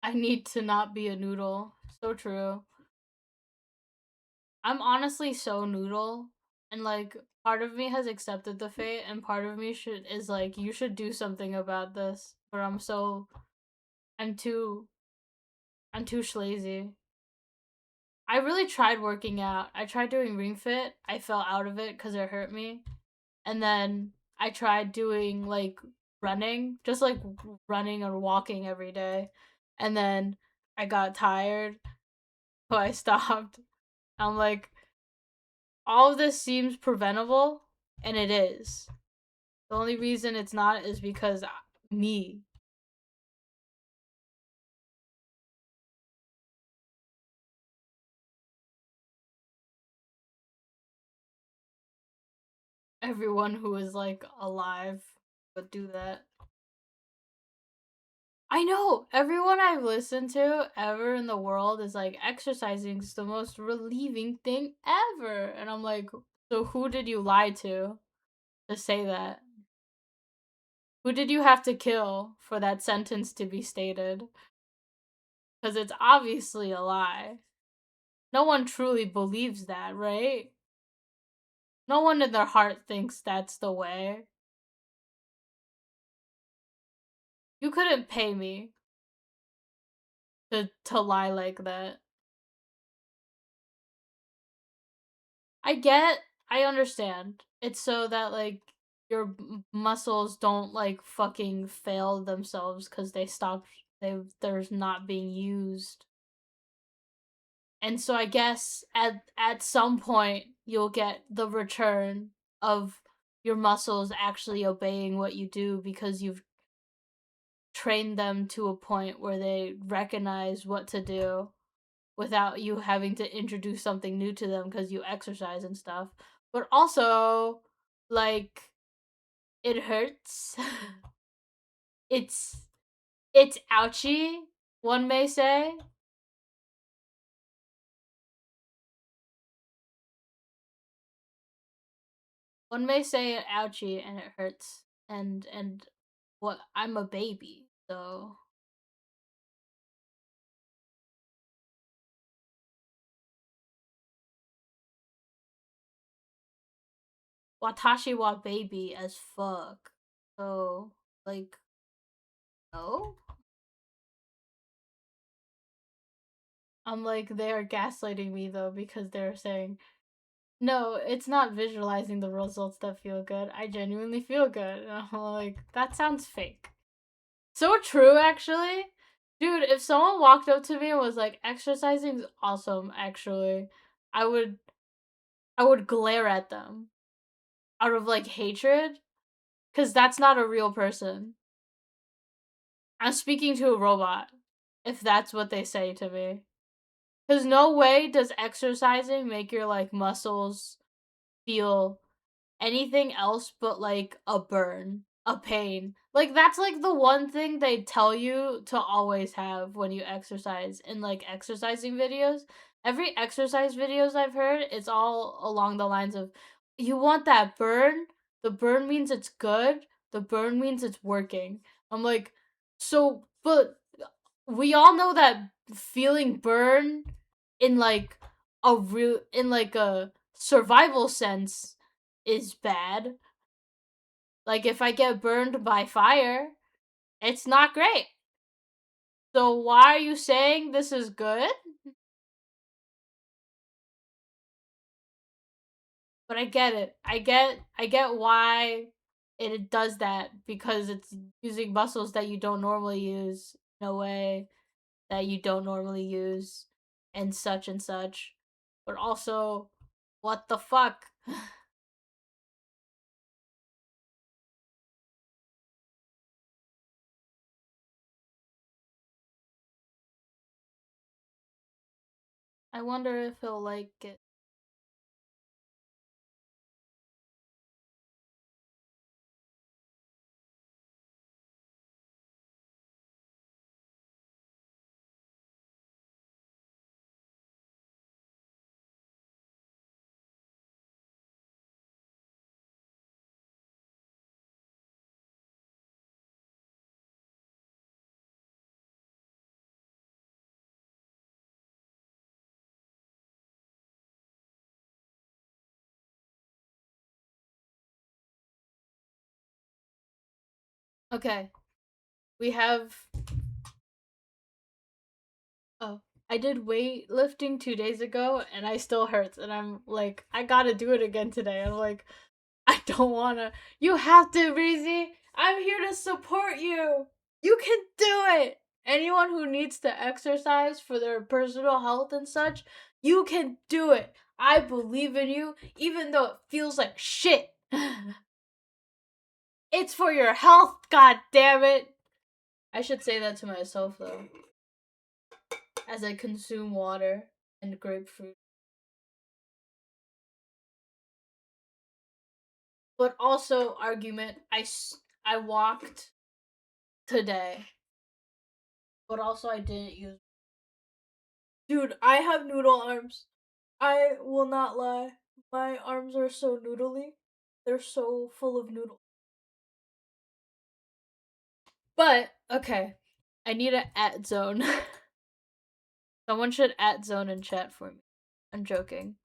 I need to not be a noodle. So true. I'm honestly so noodle, and like part of me has accepted the fate and part of me should is like you should do something about this. But I'm too I'm too lazy. I really tried working out. I tried doing Ring Fit. I fell out of it cuz it hurt me. And then I tried doing like running, just like running or walking every day. And then I got tired, so I stopped. I'm like, all of this seems preventable, and it is. The only reason it's not is because me. everyone who is like alive would do that. I know everyone I've listened to ever in the world is like exercising is the most relieving thing ever, and I'm like, so who did you lie to say that? Who did you have to kill for that sentence to be stated? Because it's obviously a lie. No one truly believes that, right? No one in their heart thinks that's the way. You couldn't pay me to lie like that. I get, I understand. It's so that like your muscles don't like fucking fail themselves cuz they're not being used. And so I guess at some point you'll get the return of your muscles actually obeying what you do because you've trained them to a point where they recognize what to do without you having to introduce something new to them because you exercise and stuff. But also, like, it hurts. it's it's ouchy, one may say. One may say it ouchy and it hurts. And what I'm a baby, so Watashi wa baby as fuck. So like no? I'm like they are gaslighting me though because they're saying no, it's not visualizing the results that feel good. I genuinely feel good. And I'm like, that sounds fake. So true, actually. Dude, if someone walked up to me and was like, exercising's awesome, actually, I would I would glare at them out of like hatred. Cause that's not a real person. I'm speaking to a robot, if that's what they say to me. Cause no way does exercising make your like muscles feel anything else but like a burn, a pain. Like that's like the one thing they tell you to always have when you exercise in like exercising videos. Every exercise videos I've heard, it's all along the lines of you want that burn? The burn means it's good. The burn means it's working. I'm like, so but we all know that feeling burn in like a survival sense is bad. Like if I get burned by fire, it's not great. So why are you saying this is good? But I get it. I get why it does that because it's using muscles that you don't normally use in a way that you don't normally use and such and such. But also, what the fuck? I wonder if he'll like it. Okay, we have. Oh, I did weightlifting 2 days ago, and I still hurts, and I'm like, I gotta do it again today. I'm like, I don't wanna. You have to, Breezy. I'm here to support you. You can do it. Anyone who needs to exercise for their personal health and such, you can do it. I believe in you, even though it feels like shit. It's for your health, god damn it. I should say that to myself though, as I consume water and grapefruit. But also argument. I walked today, but also I didn't use. Dude, I have noodle arms. I will not lie. My arms are so noodly. They're so full of noodles. But okay, I need an at zone. Someone should at zone in chat for me. I'm joking.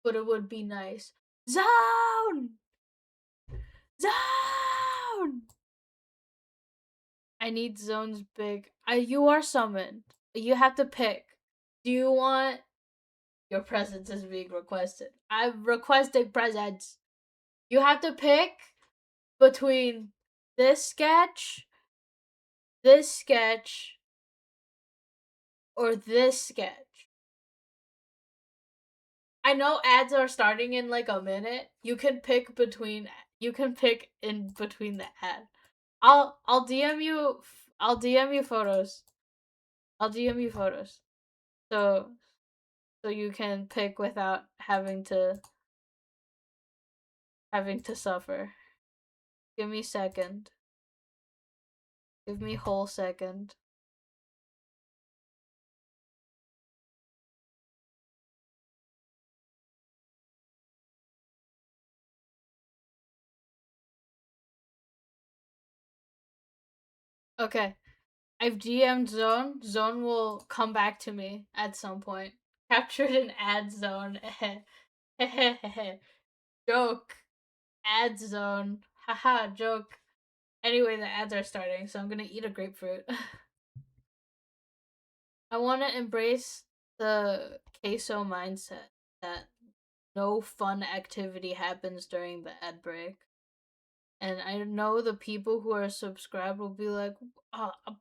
But it would be nice. Zone! Zone! I need zones big. You are summoned. You have to pick. Do you want your presence is being requested? I'm requesting presents. You have to pick between this sketch, or this sketch. I know ads are starting in like a minute. You can pick between. You can pick in between the ad. I'll DM you. I'll DM you photos. I'll DM you photos. So you can pick without having to suffer. Give me second. Give me whole second. Okay. I've DM'd Zone. Zone will come back to me at some point. Captured an ad zone. Joke. Ad zone. Haha, joke. Anyway, the ads are starting, so I'm gonna eat a grapefruit. I want to embrace the queso mindset that no fun activity happens during the ad break. And I know the people who are subscribed will be like,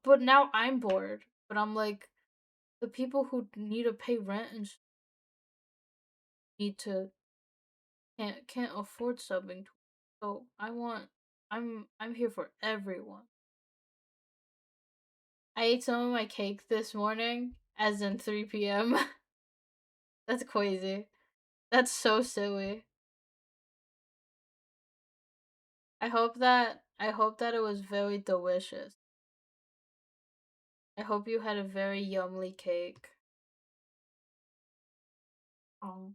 but now I'm bored. But I'm like, the people who need to pay rent and need to can't afford subbing. So I'm here for everyone. I ate some of my cake this morning, as in 3 p.m. That's crazy. That's so silly. I hope that it was very delicious. I hope you had a very yummy cake. Oh.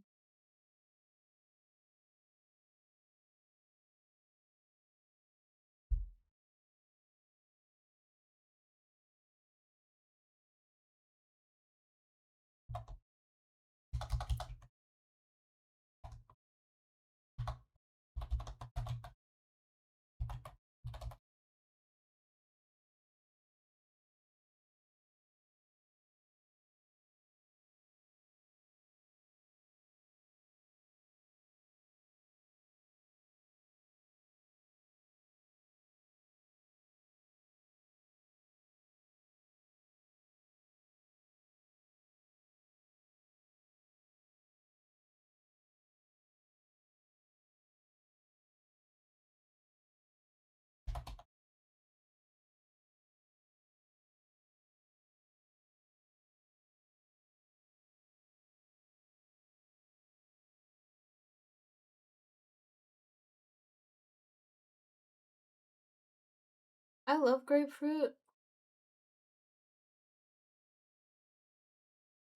I love grapefruit.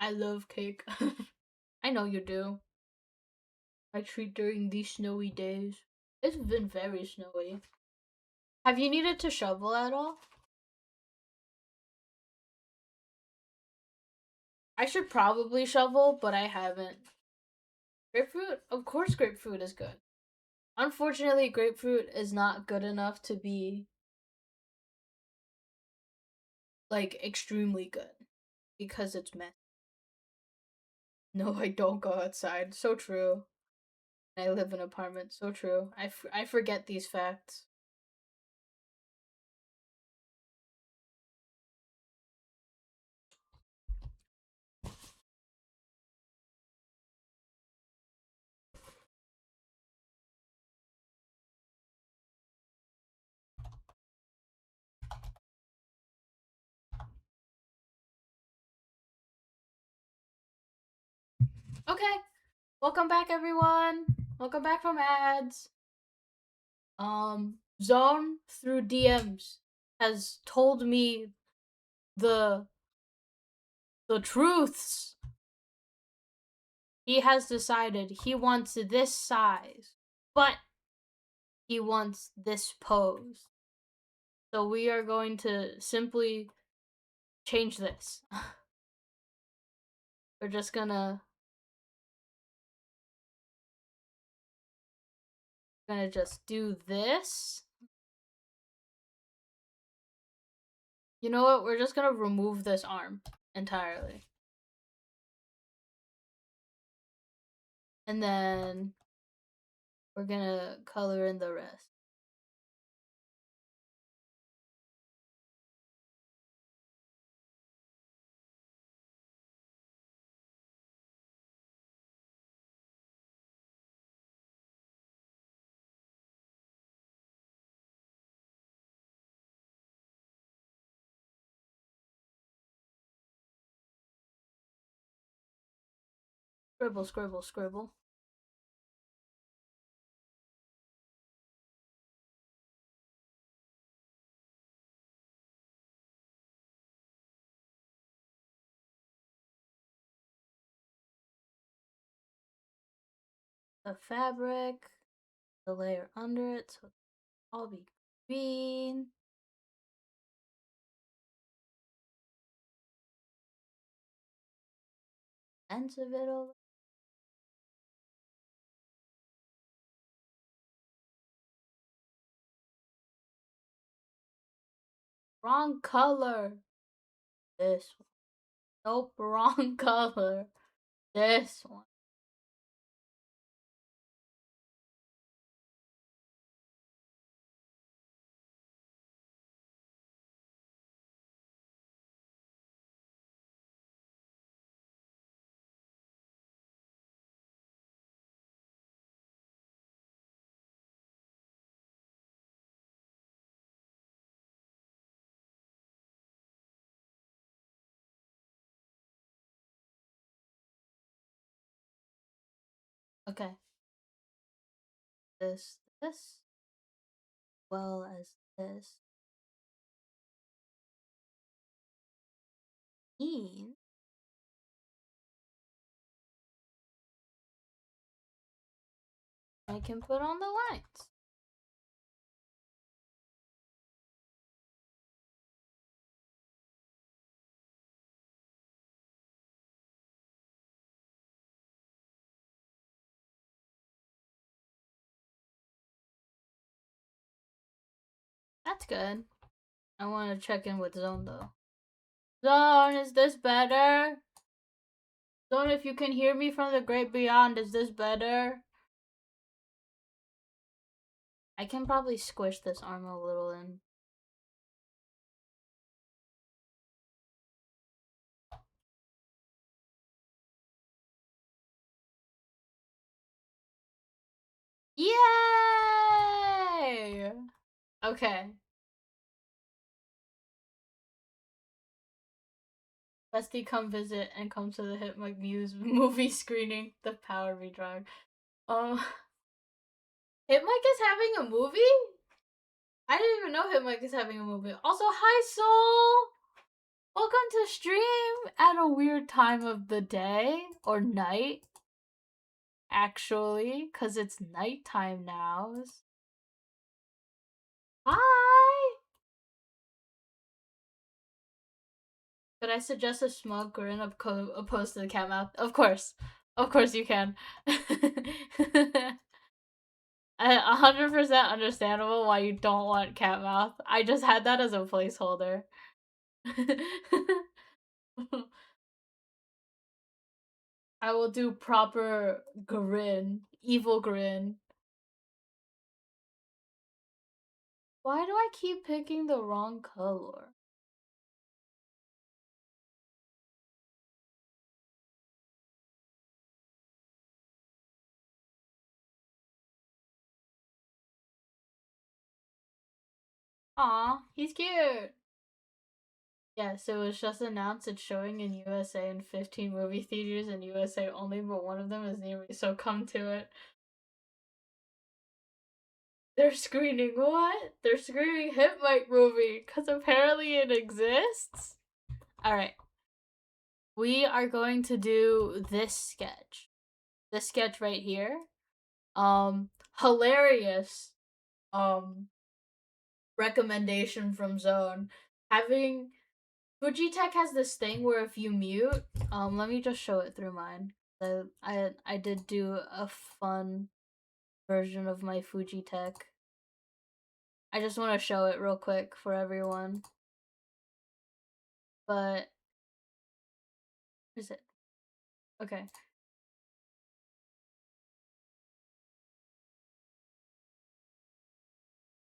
I love cake. I know you do. I treat during these snowy days. It's been very snowy. Have you needed to shovel at all? I should probably shovel, but I haven't. Grapefruit? Of course, grapefruit is good. Unfortunately, grapefruit is not good enough to be like extremely good because it's messy. No, I don't go outside. So true. I live in an apartment. So true. I forget these facts. Okay. Welcome back, everyone. Welcome back from ads. Zone through DMs has told me the truths. He has decided he wants this size, but he wants this pose. So we are going to simply change this. We're just gonna just do this. You know what? We're just gonna remove this arm entirely. And then we're gonna color in the rest. Scribble, scribble, scribble. The fabric, the layer under it, so all be green. Ends of it all. Wrong color. This one. Nope, wrong color. This one. Okay. This, well as this. Mean. I can put on the lines. That's good. I want to check in with Zone though. Zone, is this better? Zone, if you can hear me from the great beyond, is this better? I can probably squish this arm a little in. Yay! Okay. Bestie, come visit and come to the Hit Mike Muse movie screening. The Power Be Drug. Hit Mike is having a movie? I didn't even know Hit Mike is having a movie. Also, hi Soul! Welcome to stream at a weird time of the day or night. Actually, because it's nighttime now. Hi! Could I suggest a smug grin opposed to the cat mouth? Of course. Of course you can. 100% understandable why you don't want cat mouth. I just had that as a placeholder. I will do proper grin. Evil grin. Why do I keep picking the wrong color? Aw, he's cute. Yes, it was just announced it's showing in USA in 15 movie theaters in USA only, but one of them is near me, so come to it. They're screening what? They're screening Hit Mike movie, because apparently it exists? Alright. We are going to do this sketch. This sketch right here. Hilarious. Recommendation from Zone. Having Fujitech has this thing where if you mute, let me just show it through mine. I did do a fun version of my Fujitech. I just want to show it real quick for everyone. But is it? Okay.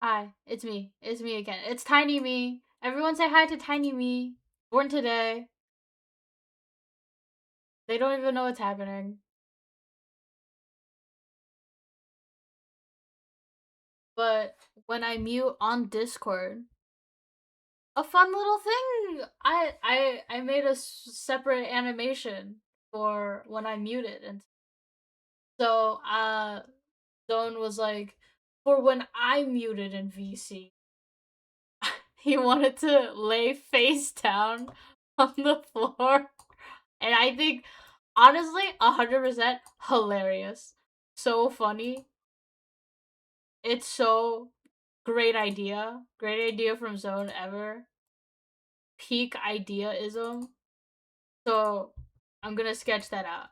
Hi, it's me. It's me again. It's Tiny Me. Everyone say hi to Tiny Me. Born today. They don't even know what's happening. But when I mute on Discord, a fun little thing. I made a separate animation for when I muted, and so Zone was like, for when I muted in VC, he wanted to lay face down on the floor, and I think honestly 100% hilarious, so funny. It's so great idea from Zone ever. Peak ideaism. So I'm gonna sketch that out.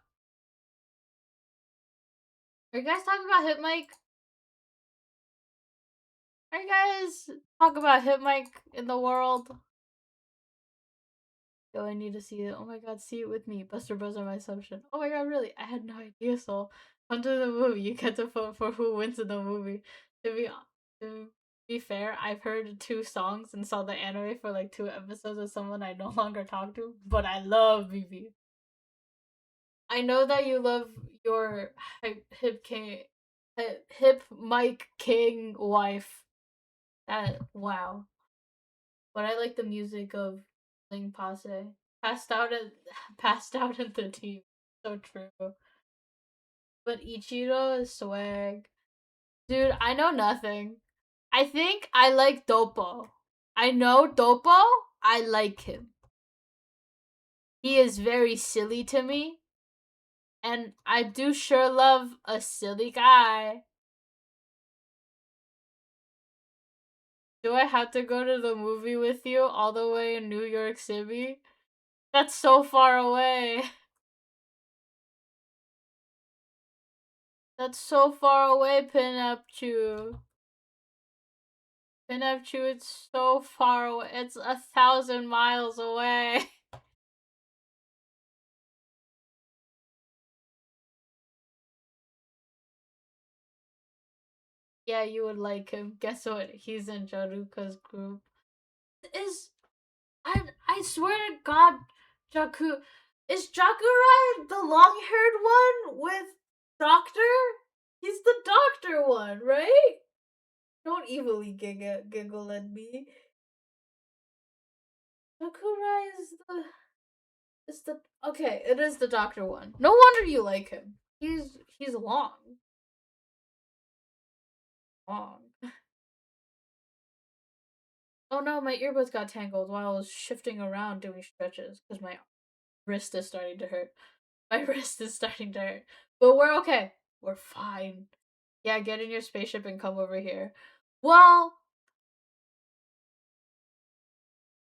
Are you guys talking about Hit Mike? Are you guys talk about Hit Mike in the world? Yo, I need to see it. Oh my god, see it with me. Buster Bros are my assumption. Oh my god, really? I had no idea. So, come to the movie. You get to vote for who wins in the movie. To be fair, I've heard 2 songs and saw the anime for like 2 episodes with someone I no longer talk to. But I love BB. I know that you love your hip Mike King wife. That wow. But I like the music of Ling Passe. Passed out at passed out at the team. So true. But Ichiro is swag. Dude, I know nothing. I think I like Dopo. I know Dopo. I like him. He is very silly to me. And I do sure love a silly guy. Do I have to go to the movie with you all the way in New York City? That's so far away. That's so far away, Pinapchu. Pinapchu, it's so far away. It's 1,000 miles away. Yeah, you would like him. Guess what? He's in Jaruka's group. Is I swear to God, Jaku is Jakurai the long-haired one with Doctor? He's the Doctor one, right? Don't evilly giggle at me. Sakurai is the okay. It is the Doctor one. No wonder you like him. He's long, long. Oh no, my earbuds got tangled while I was shifting around doing stretches because my wrist is starting to hurt. My wrist is starting to hurt, but we're okay. We're fine. Yeah, get in your spaceship and come over here. Well,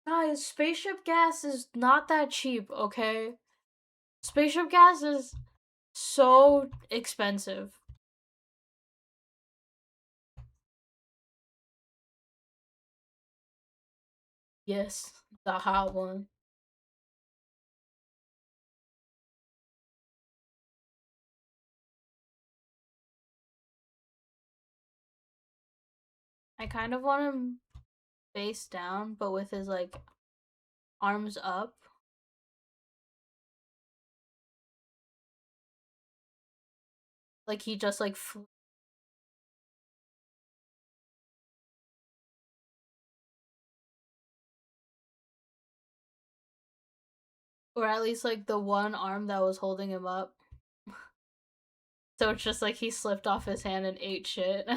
guys, spaceship gas is not that cheap, okay? Spaceship gas is so expensive. Yes, the hot one. I kind of want him face down, but with his like arms up. Like he just like Or at least like the one arm that was holding him up. So it's just like he slipped off his hand and ate shit.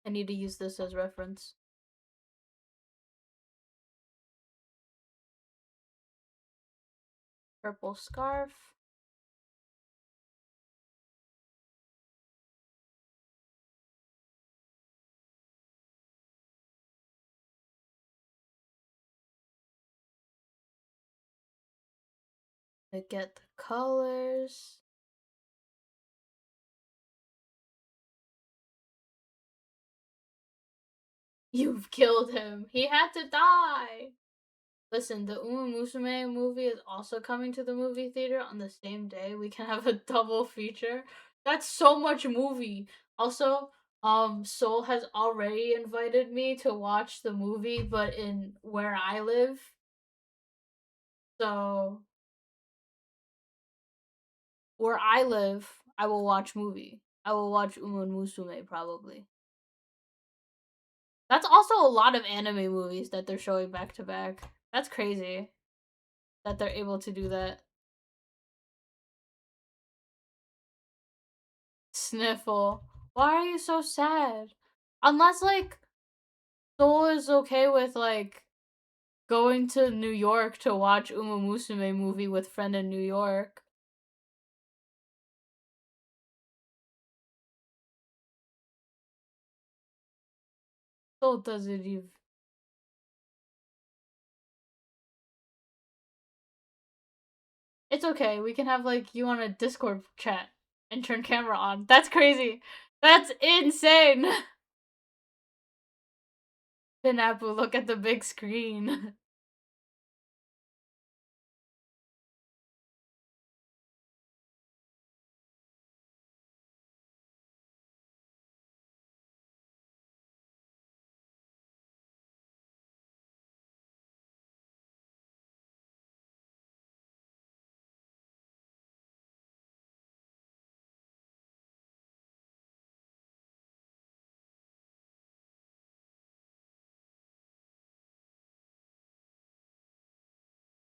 I need to use this as reference. Purple scarf. To get the colors. You've killed him. He had to die. Listen, the Uma Musume movie is also coming to the movie theater on the same day. We can have a double feature. That's so much movie. Also, Soul has already invited me to watch the movie, but in where I live. So, where I live, I will watch movie. I will watch Uma Musume probably. That's also a lot of anime movies that they're showing back to back. That's crazy that they're able to do that. Sniffle. Why are you so sad? Unless like Soul is okay with like going to New York to watch Uma Musume movie with friend in New York. Soul doesn't even. It's okay. We can have like you on a Discord chat and turn camera on. That's crazy. That's insane. Pinapu, look at the big screen.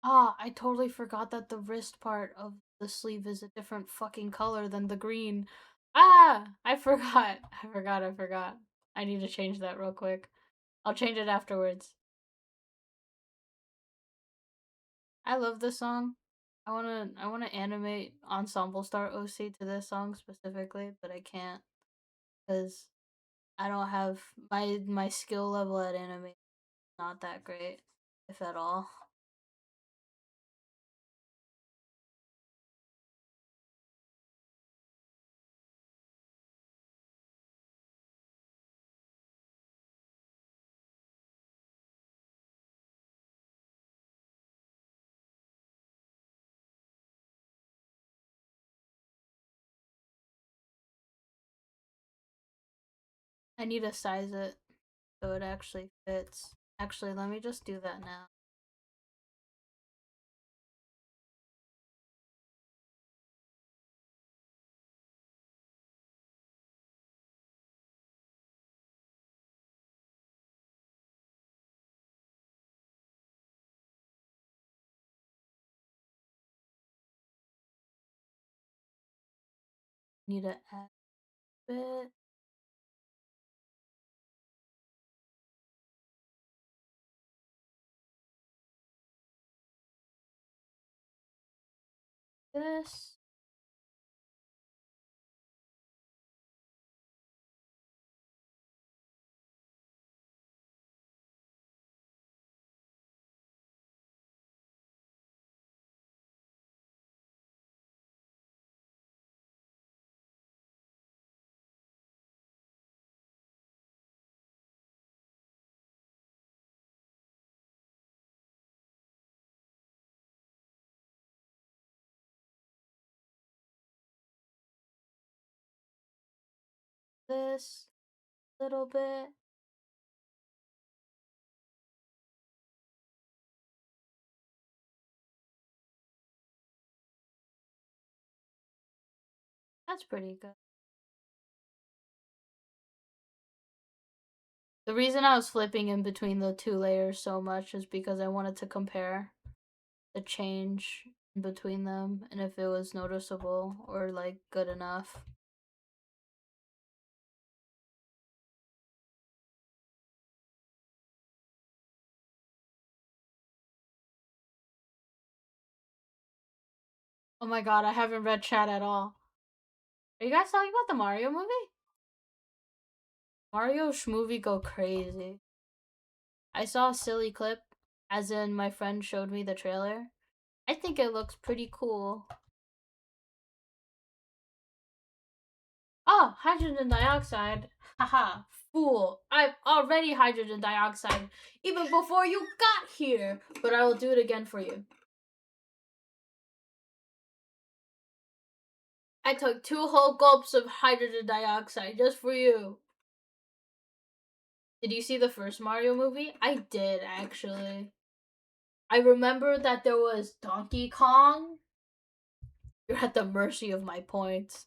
Ah, I totally forgot that the wrist part of the sleeve is a different fucking color than the green. Ah, I forgot. I forgot. I need to change that real quick. I'll change it afterwards. I love this song. I wanna animate Ensemble Star OC to this song specifically, but I can't because I don't have my skill level at anime not that great, if at all. I need to size it so it actually fits. Actually, let me just do that now. Need to add a bit. This. this little bit. That's pretty good. The reason I was flipping in between the two layers so much is because I wanted to compare the change between them and if it was noticeable or like good enough. Oh my god, I haven't read chat at all. Are you guys talking about the Mario movie? Mario movie go crazy. I saw a silly clip, as in my friend showed me the trailer. I think it looks pretty cool. Oh, hydrogen dioxide. Haha, fool. I'm already hydrogen dioxide, even before you got here. But I will do it again for you. I took 2 whole gulps of hydrogen dioxide just for you. Did you see the first Mario movie? I did, actually. I remember that there was Donkey Kong. You're at the mercy of my points.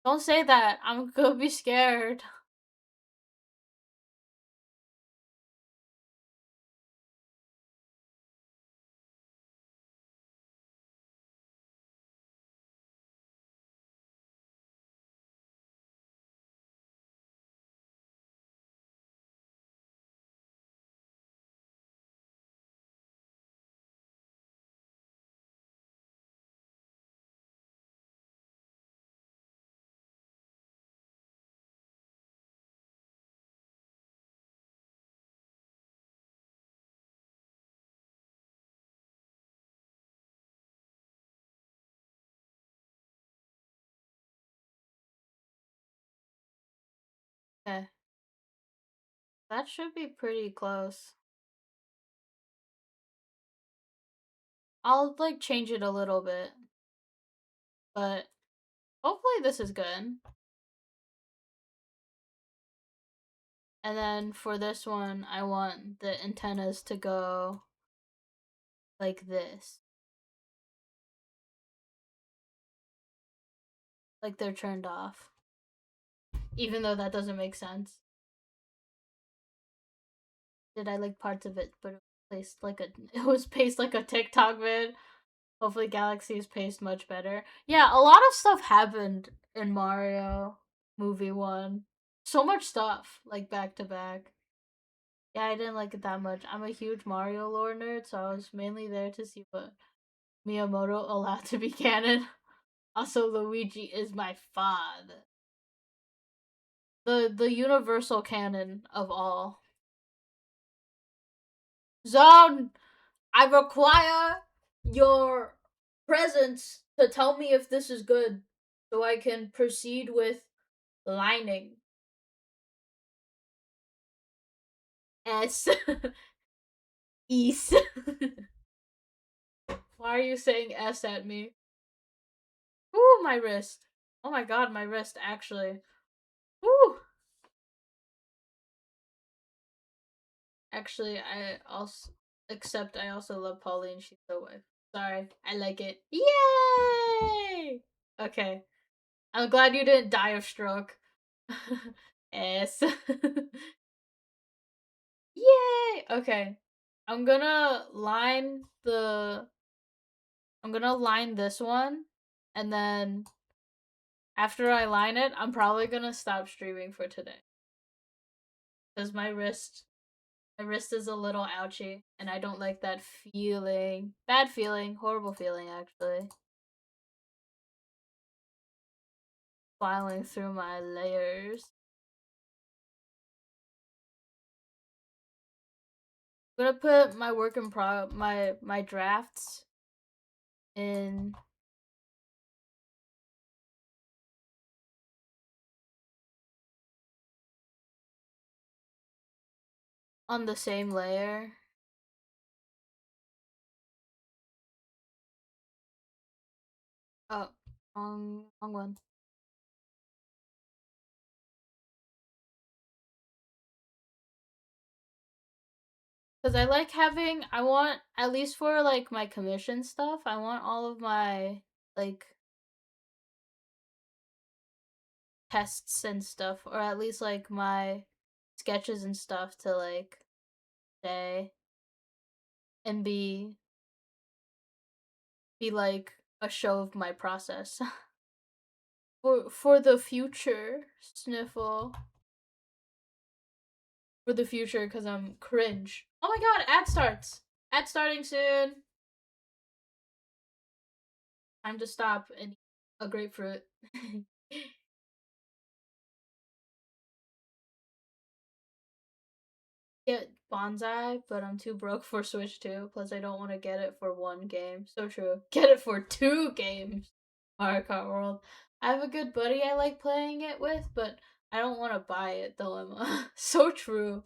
Don't say that. I'm gonna be scared. Okay. That should be pretty close. I'll like change it a little bit. But hopefully this is good. And then for this one, I want the antennas to go like this. Like they're turned off. Even though that doesn't make sense. Did I like parts of it, but it was paced like a TikTok vid. Hopefully Galaxy is paced much better. Yeah, a lot of stuff happened in Mario movie 1. So much stuff, like back to back. Yeah, I didn't like it that much. I'm a huge Mario lore nerd, so I was mainly there to see what Miyamoto allowed to be canon. Also, Luigi is my father. The universal canon of all. Zone, I require your presence to tell me if this is good, so I can proceed with lining. S. East. Why are you saying S at me? Ooh, my wrist. Oh my god, my wrist, actually. Ooh. Actually, I also except I also love Pauline. She's the wife. Sorry, I like it. Yay! Okay, I'm glad you didn't die of stroke. S. Yay! Okay, I'm gonna line the. I'm gonna line this one, and then after I line it, I'm probably gonna stop streaming for today because my wrist is a little ouchy, and I don't like that feeling. Bad feeling, horrible feeling, actually. Filing through my layers. I'm gonna put my work in my drafts in on the same layer. Oh, wrong one. Because I like having, I want, at least for like my commission stuff, I want all of my like tests and stuff, or at least like my sketches and stuff to like say and be like a show of my process. For the future, Sniffle. For the future, because I'm cringe. Oh my god, ad starts. Ad starting soon. Time to stop and eat a grapefruit. Get Bonsai, but I'm too broke for Switch 2. Plus, I don't want to get it for one game. So true. Get it for 2 games. Mario Kart World. I have a good buddy I like playing it with, but I don't want to buy it, Dilemma. So true.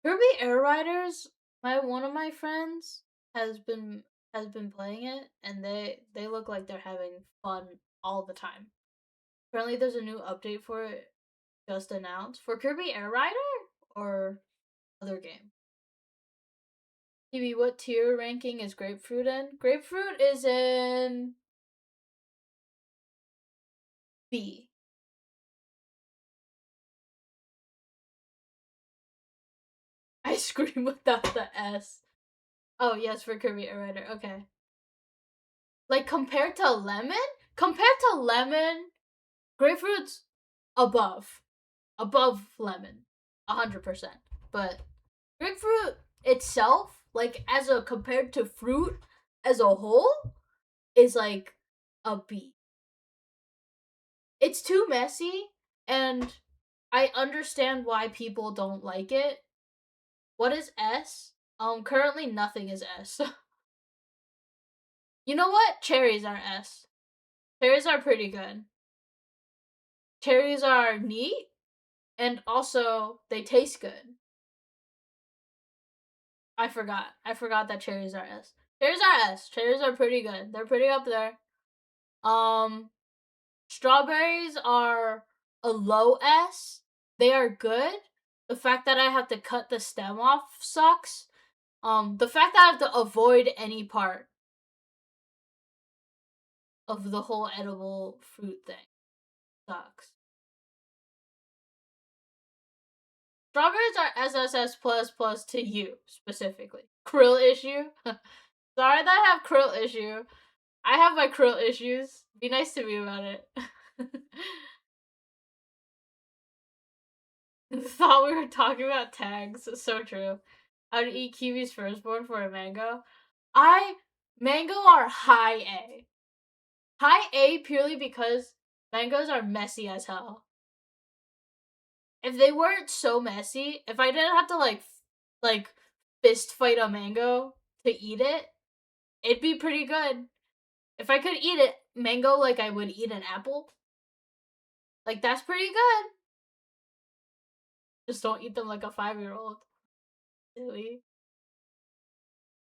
Kirby Air Riders, one of my friends has been playing it, and they look like they're having fun all the time. Apparently, there's a new update for it just announced for Kirby Air Rider or other game. TV, what tier ranking is Grapefruit in? Grapefruit is in B. Ice cream without the S. Oh yes, for Kirby Air Rider. Okay. Like compared to lemon, grapefruit's above lemon, 100%. But grapefruit itself, like as a compared to fruit as a whole, is like a B. It's too messy, and I understand why people don't like it. What is S? Currently nothing is S. You know what? Cherries are S. Cherries are pretty good. Cherries are neat, and also they taste good. I forgot. I forgot that cherries are S. Cherries are S. Cherries are pretty good. They're pretty up there. Um, Strawberries are a low S. They are good. The fact that I have to cut the stem off sucks. The fact that I have to avoid any part of the whole edible fruit thing sucks. Strawberries are SSS plus plus to you specifically. Krill issue. Sorry that I have krill issue. I have my krill issues. Be nice to me about it. Thought we were talking about tags. So true. I would eat Kiwi's firstborn for a mango. Mango are high A. High A purely because mangoes are messy as hell. If they weren't so messy, if I didn't have to like fist fight a mango to eat it, it'd be pretty good. If I could eat it, mango like I would eat an apple, like that's pretty good. Just don't eat them like a 5-year-old. Silly.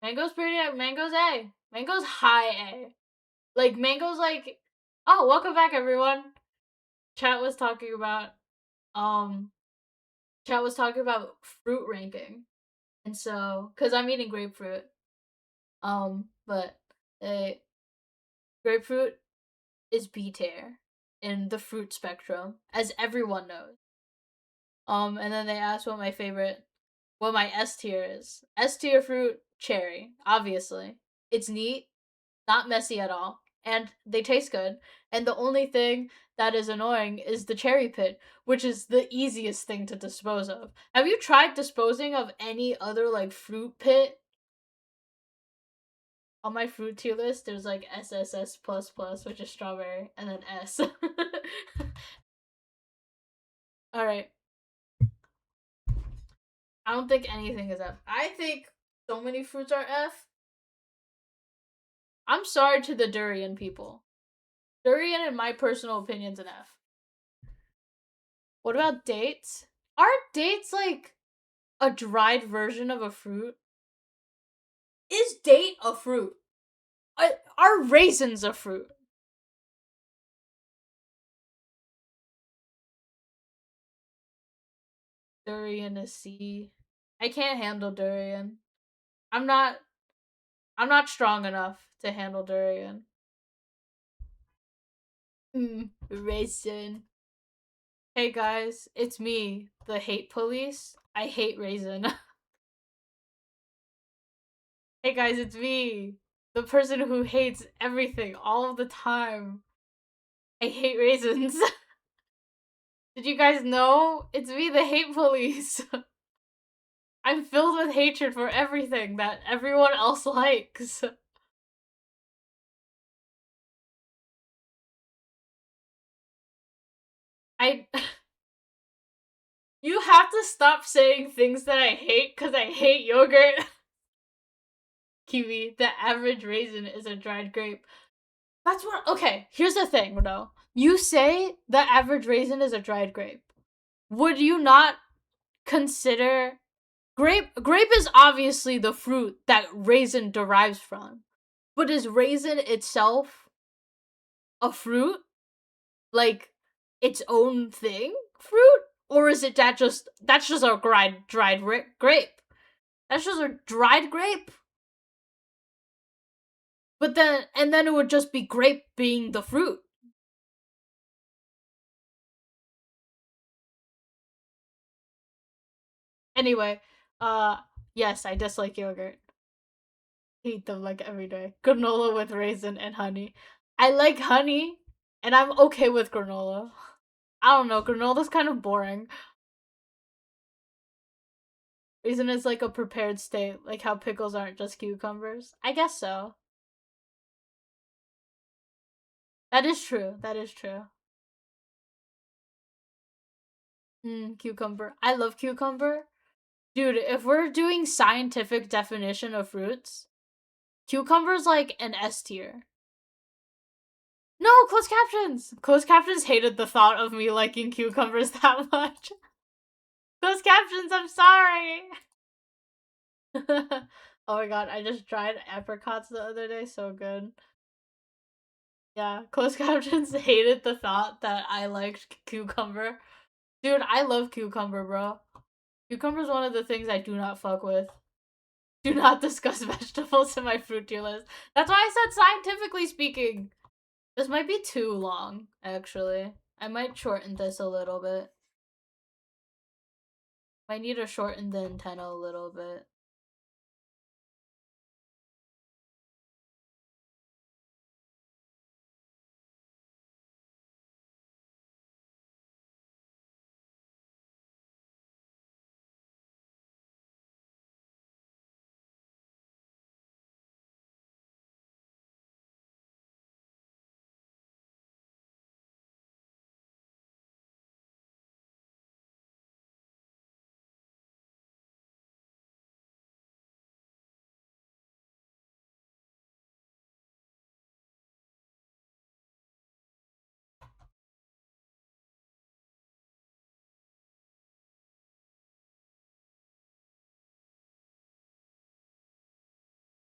Mango's mango's A. Mango's high A. Like mango's like, oh, welcome back everyone. Chat was talking about um fruit ranking. And so cuz I'm eating grapefruit. But grapefruit is B tier in the fruit spectrum, as everyone knows. And then they asked what my S tier is. S tier fruit, cherry, obviously. It's neat, not messy at all, and they taste good. And the only thing that is annoying is the cherry pit, which is the easiest thing to dispose of. Have you tried disposing of any other like fruit pit? On my fruit tier list, there's like SSS plus plus, which is strawberry, and then S. All right. I don't think anything is F. I think so many fruits are F. I'm sorry to the durian people. Durian, in my personal opinion, is an F. What about dates? Are dates like a dried version of a fruit? Is date a fruit? Are raisins a fruit? Durian is C. I can't handle durian. I'm not I'm not strong enough to handle durian. Raisin. Hey guys, it's me, the hate police. I hate raisin. Hey guys, it's me, the person who hates everything all of the time. I hate raisins. Did you guys know? It's me, the hate police. I'm filled with hatred for everything that everyone else likes. I. You have to stop saying things that I hate because I hate yogurt. Kiwi, the average raisin is a dried grape. That's what. Okay, here's the thing, though. You say the average raisin is a dried grape. Would you not consider grape is obviously the fruit that raisin derives from. But is raisin itself a fruit? Like its own thing? Fruit? Or is it that's just a dried grape? That's just a dried grape? But then it would just be grape being the fruit. Anyway, yes, I dislike yogurt. Eat them like every day. Granola with raisin and honey. I like honey, and I'm okay with granola. I don't know, granola's kind of boring. Raisin is like a prepared state, like how pickles aren't just cucumbers. I guess so. That is true. That is true. Cucumber. I love cucumber. Dude, if we're doing scientific definition of fruits, cucumber's like an S tier. No, closed captions! Closed captions hated the thought of me liking cucumbers that much. Closed captions, I'm sorry! Oh my god, I just tried apricots the other day, so good. Yeah, closed captions hated the thought that I liked cucumber. Dude, I love cucumber, bro. Cucumber's one of the things I do not fuck with. Do not discuss vegetables in my fruit tier list. That's why I said scientifically speaking. This might be too long, actually. I might shorten this a little bit. Might need to shorten the antenna a little bit.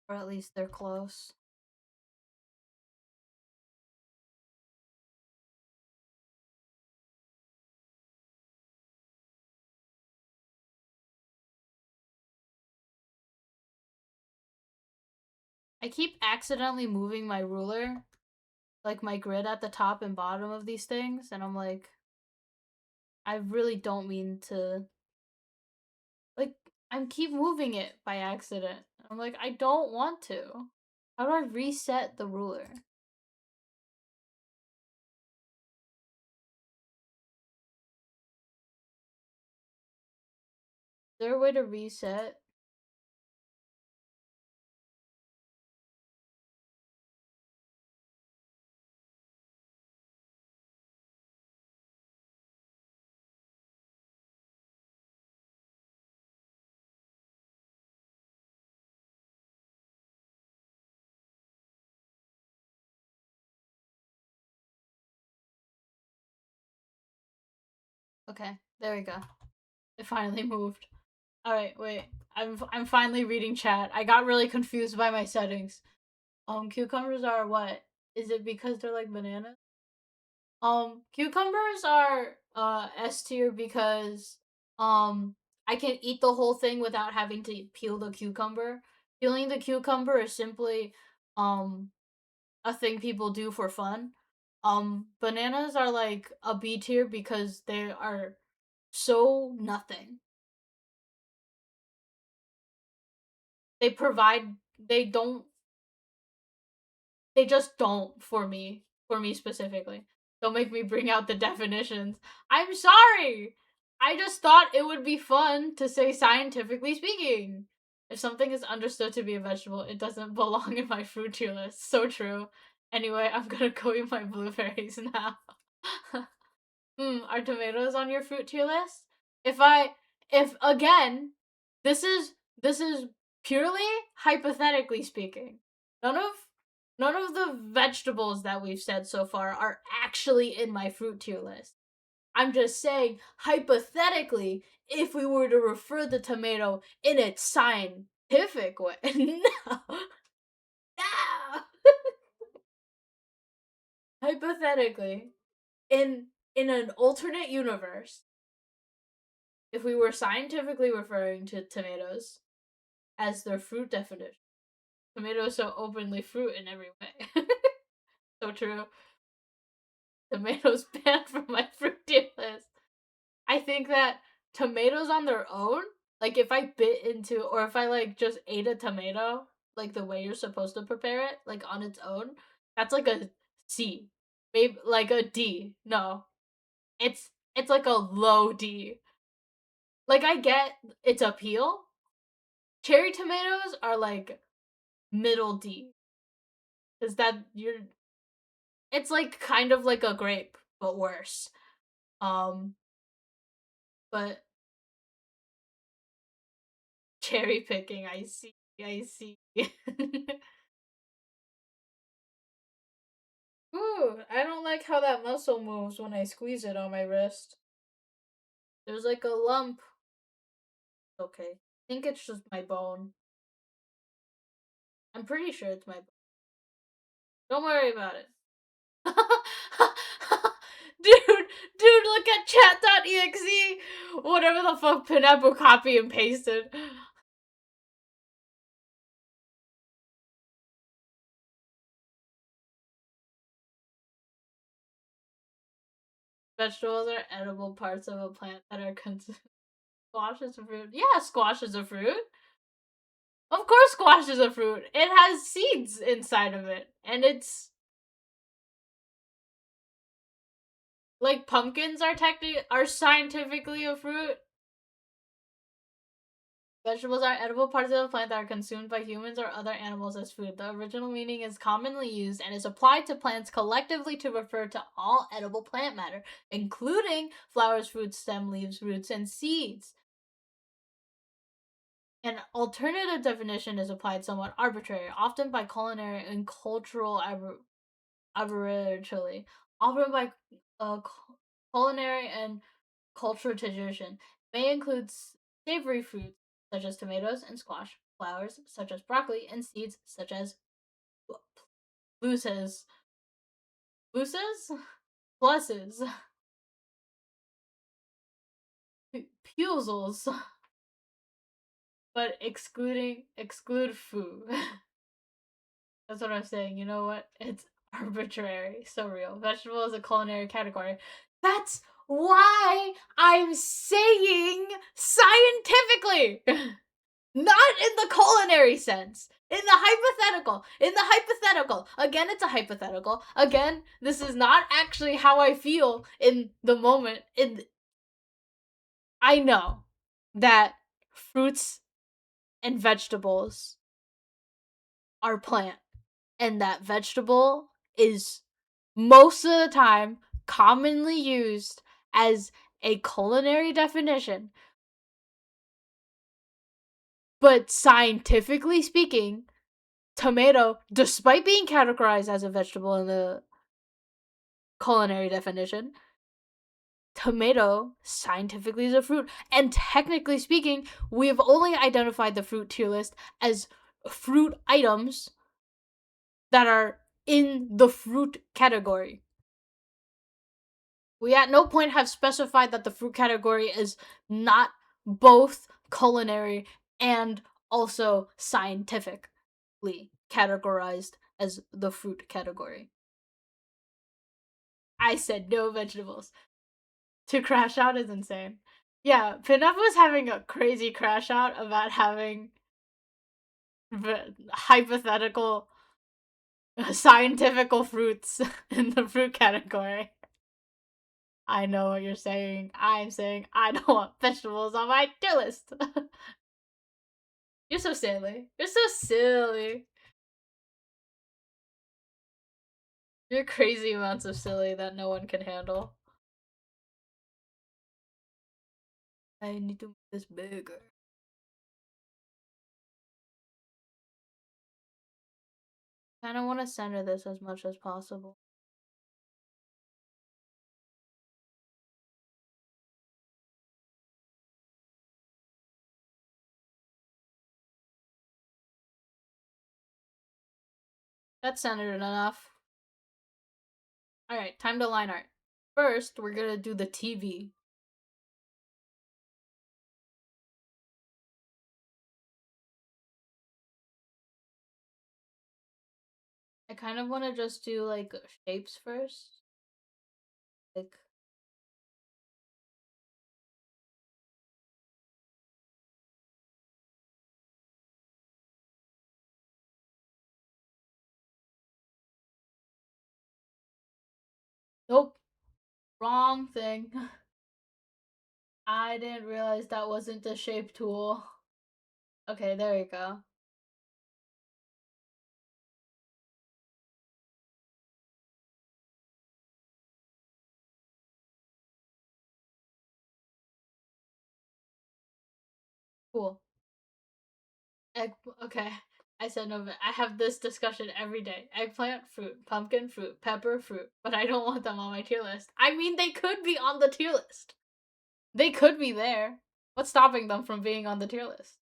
Or at least they're close. I keep accidentally moving my ruler, like my grid at the top and bottom of these things, and I'm like, I really don't mean to. Like, I keep moving it by accident. I'm like, I don't want to. How do I reset the ruler? Is there a way to reset? Okay, there we go. It finally moved. All right, wait. I'm finally reading chat. I got really confused by my settings. Cucumbers are what? Is it because they're like bananas? Cucumbers are S tier because I can eat the whole thing without having to peel the cucumber. Peeling the cucumber is simply um a thing people do for fun. Bananas are like a B tier because they are so nothing. They provide they don't they just don't for me specifically. Don't make me bring out the definitions. I'm sorry. I just thought it would be fun to say scientifically speaking. If something is understood to be a vegetable, it doesn't belong in my fruit tier list. So true. Anyway, I'm gonna go eat my blueberries now. Are tomatoes on your fruit tier list? If again, this is this is purely hypothetically speaking. None of none of the vegetables that we've said so far are actually in my fruit tier list. I'm just saying hypothetically if we were to refer the tomato in its scientific way. No. No. Hypothetically, in an alternate universe, if we were scientifically referring to tomatoes as their fruit definition, tomatoes so openly fruit in every way. So true. Tomatoes banned from my fruit tier list. I think that tomatoes on their own, like if I bit into or if I like just ate a tomato, like the way you're supposed to prepare it, like on its own, that's like a C. Maybe like a D. No. It's like a low D. Like I get its appeal. Cherry tomatoes are like middle D. Cause that you're it's like kind of like a grape, but worse. Um but cherry picking, I see. I see. Ooh, I don't like how that muscle moves when I squeeze it on my wrist. There's like a lump. Okay. I think it's just my bone. I'm pretty sure it's my bone. Don't worry about it. dude, look at chat.exe! Whatever the fuck Pineapple copy and pasted. Vegetables are edible parts of a plant that are consumed. Squash is a fruit. Yeah, squash is a fruit. Of course, squash is a fruit. It has seeds inside of it, and it's like pumpkins are scientifically a fruit. Vegetables are edible parts of a plant that are consumed by humans or other animals as food. The original meaning is commonly used and is applied to plants collectively to refer to all edible plant matter, including flowers, fruits, stem, leaves, roots, and seeds. An alternative definition is applied somewhat arbitrary, often by culinary and cultural arbitrarily, often by culinary and cultural tradition. May include savory fruits such as tomatoes and squash, flowers such as broccoli, and seeds such as pluses, pluses, pluses, pusils, but exclude foo. That's what I'm saying. You know what? It's arbitrary. So real. Vegetable is a culinary category. That's why I'm saying scientifically. Not in the culinary sense. In the hypothetical. In the hypothetical. Again, it's a hypothetical. Again, this is not actually how I feel in the moment. I know that fruits and vegetables are plant and that vegetable is most of the time commonly used as a culinary definition. But scientifically speaking, tomato, despite being categorized as a vegetable in the culinary definition, tomato scientifically is a fruit. And technically speaking, we have only identified the fruit tier list as fruit items that are in the fruit category. We at no point have specified that the fruit category is not both culinary and also scientifically categorized as the fruit category. I said no vegetables. To crash out is insane. Yeah, Pinup was having a crazy crash out about having hypothetical scientifical fruits in the fruit category. I know what you're saying. I'm saying I don't want vegetables on my tier list. You're so silly. You're so silly. You're crazy amounts of silly that no one can handle. I need to make this bigger. I don't want to center this as much as possible. That's centered enough. Alright, time to line art. First, we're gonna do the TV. I kind of want to just do like shapes first. Like, nope, wrong thing. I didn't realize that wasn't the shape tool. Okay, there you go. Cool. Egg. Okay. I said no, but I have this discussion every day. Eggplant, fruit, pumpkin, fruit, pepper, fruit. But I don't want them on my tier list. I mean, they could be on the tier list. They could be there. What's stopping them from being on the tier list?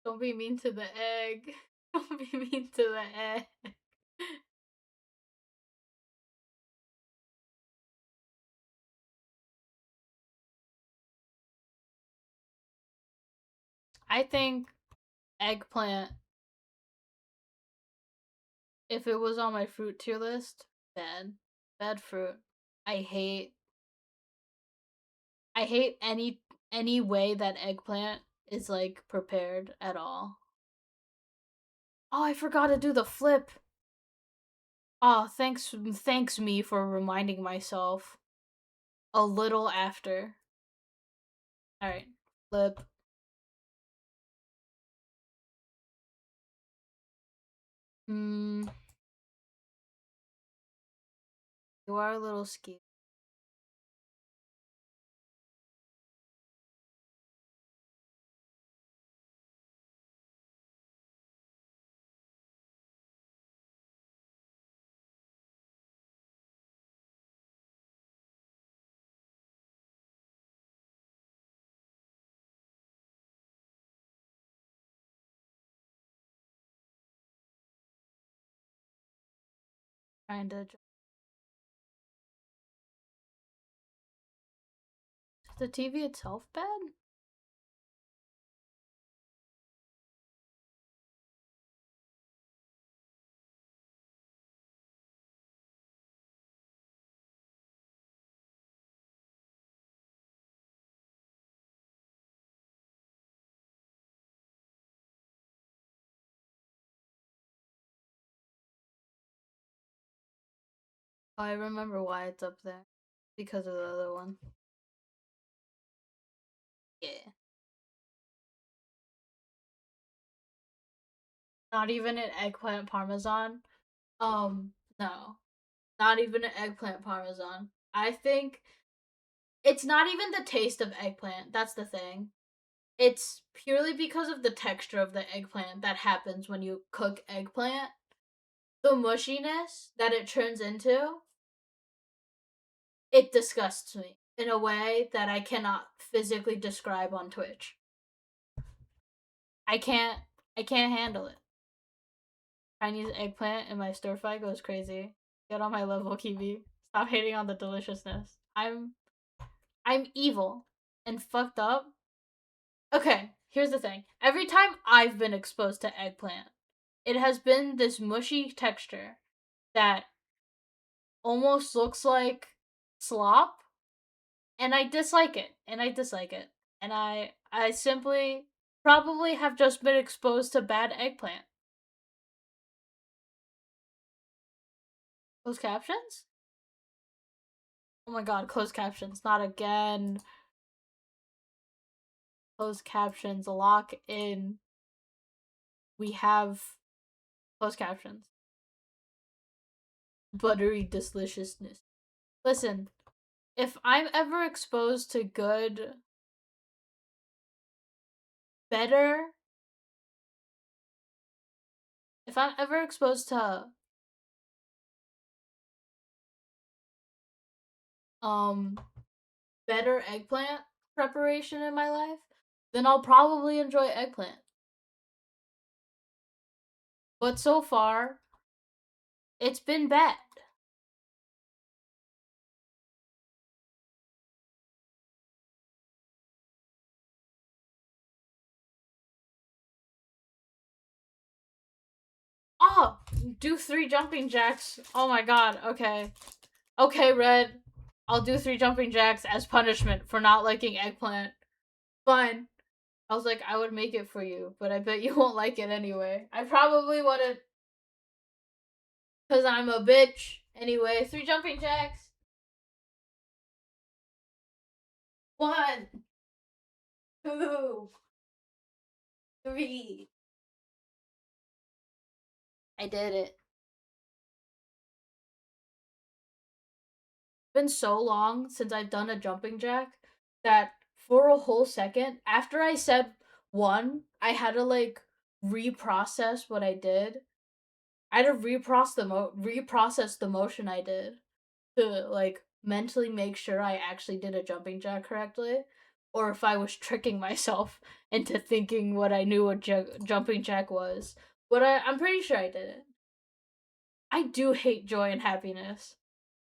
Don't be mean to the egg. Don't be mean to the egg. I think eggplant, if it was on my fruit tier list, bad. Bad fruit. I hate I hate any way that eggplant is like prepared at all. Oh, I forgot to do the flip. Oh, thanks me for reminding myself a little after. All right. Flip. Hmm. You are a little ski. Trying to. Is the TV itself bad? Oh, I remember why it's up there. Because of the other one. Yeah. Not even an eggplant parmesan. No. Not even an eggplant parmesan. I think it's not even the taste of eggplant. That's the thing. It's purely because of the texture of the eggplant that happens when you cook eggplant. The mushiness that it turns into, it disgusts me in a way that I cannot physically describe on Twitch. I can't I can't handle it. Chinese eggplant in my stir fry goes crazy. Get on my level, Kiwi. Stop hating on the deliciousness. I'm evil and fucked up. Okay, here's the thing. Every time I've been exposed to eggplant, it has been this mushy texture that almost looks like slop, and I dislike it. And I dislike it. And I simply probably have just been exposed to bad eggplant. Closed captions? Oh my god, closed captions, not again. Closed captions, lock in. We have closed captions. Buttery deliciousness. Listen, if I'm ever exposed to good, better, if I'm ever exposed to um better eggplant preparation in my life, then I'll probably enjoy eggplant. But so far, it's been bad. Oh, do 3 jumping jacks. Oh my god, okay. Okay, Red. I'll do 3 jumping jacks as punishment for not liking eggplant. Fine. I was like, I would make it for you, but I bet you won't like it anyway. I probably wouldn't. Because I'm a bitch. Anyway, 3 jumping jacks. 1, 2, 3. I did it. It's been so long since I've done a jumping jack that for a whole second, after I said 1, I had to like reprocess what I did. I had to reprocess the motion I did to like mentally make sure I actually did a jumping jack correctly, or if I was tricking myself into thinking what I knew a jumping jack was. But I'm pretty sure I did it. I do hate joy and happiness.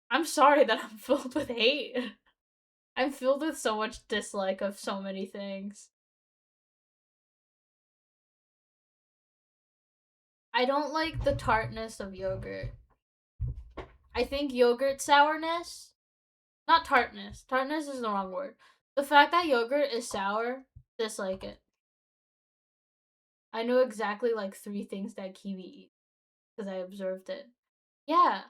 I'm sorry that I'm filled with hate. I'm filled with so much dislike of so many things. I don't like the tartness of yogurt. I think yogurt sourness, not tartness. Tartness is the wrong word. The fact that yogurt is sour, dislike it. I know exactly like 3 things that kiwi eat because I observed it. Yeah.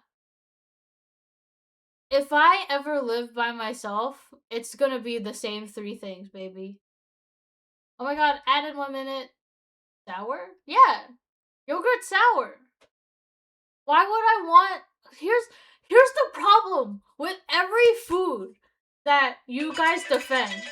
If I ever live by myself, it's gonna be the same 3 things, baby. Oh my god, add in 1 minute. Sour? Yeah. Yogurt sour. Why would I want here's the problem with every food that you guys defend.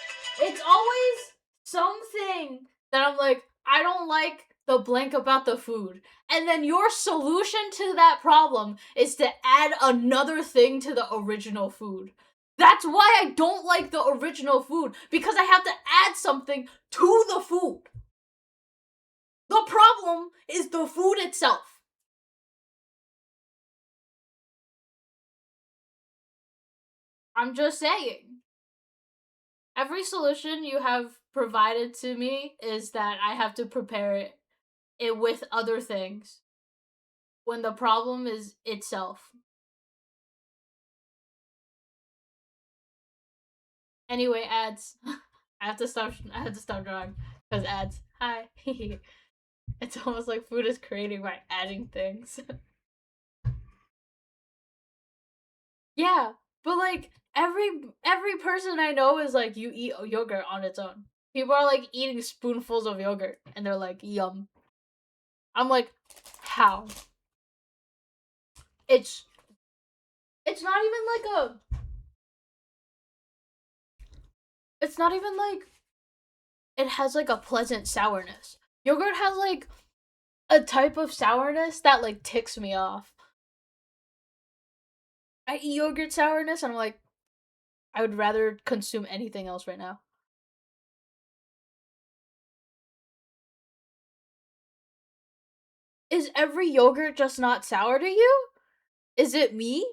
It's always something that I'm like, I don't like the blank about the food. And then your solution to that problem is to add another thing to the original food. That's why I don't like the original food, because I have to add something to the food. The problem is the food itself. I'm just saying. Every solution you have provided to me is that I have to prepare it with other things when the problem is itself. Anyway, ads. I have to stop. I have to stop drawing because ads. Hi. It's almost like food is creating by adding things. Yeah, but like every person I know is like, you eat yogurt on its own. People are like eating spoonfuls of yogurt and they're like, yum. I'm like, how? It's it's not even like a it's not even like it has like a pleasant sourness. Yogurt has like a type of sourness that like ticks me off. I eat yogurt sourness and I'm like, I would rather consume anything else right now. Is every yogurt just not sour to you? Is it me?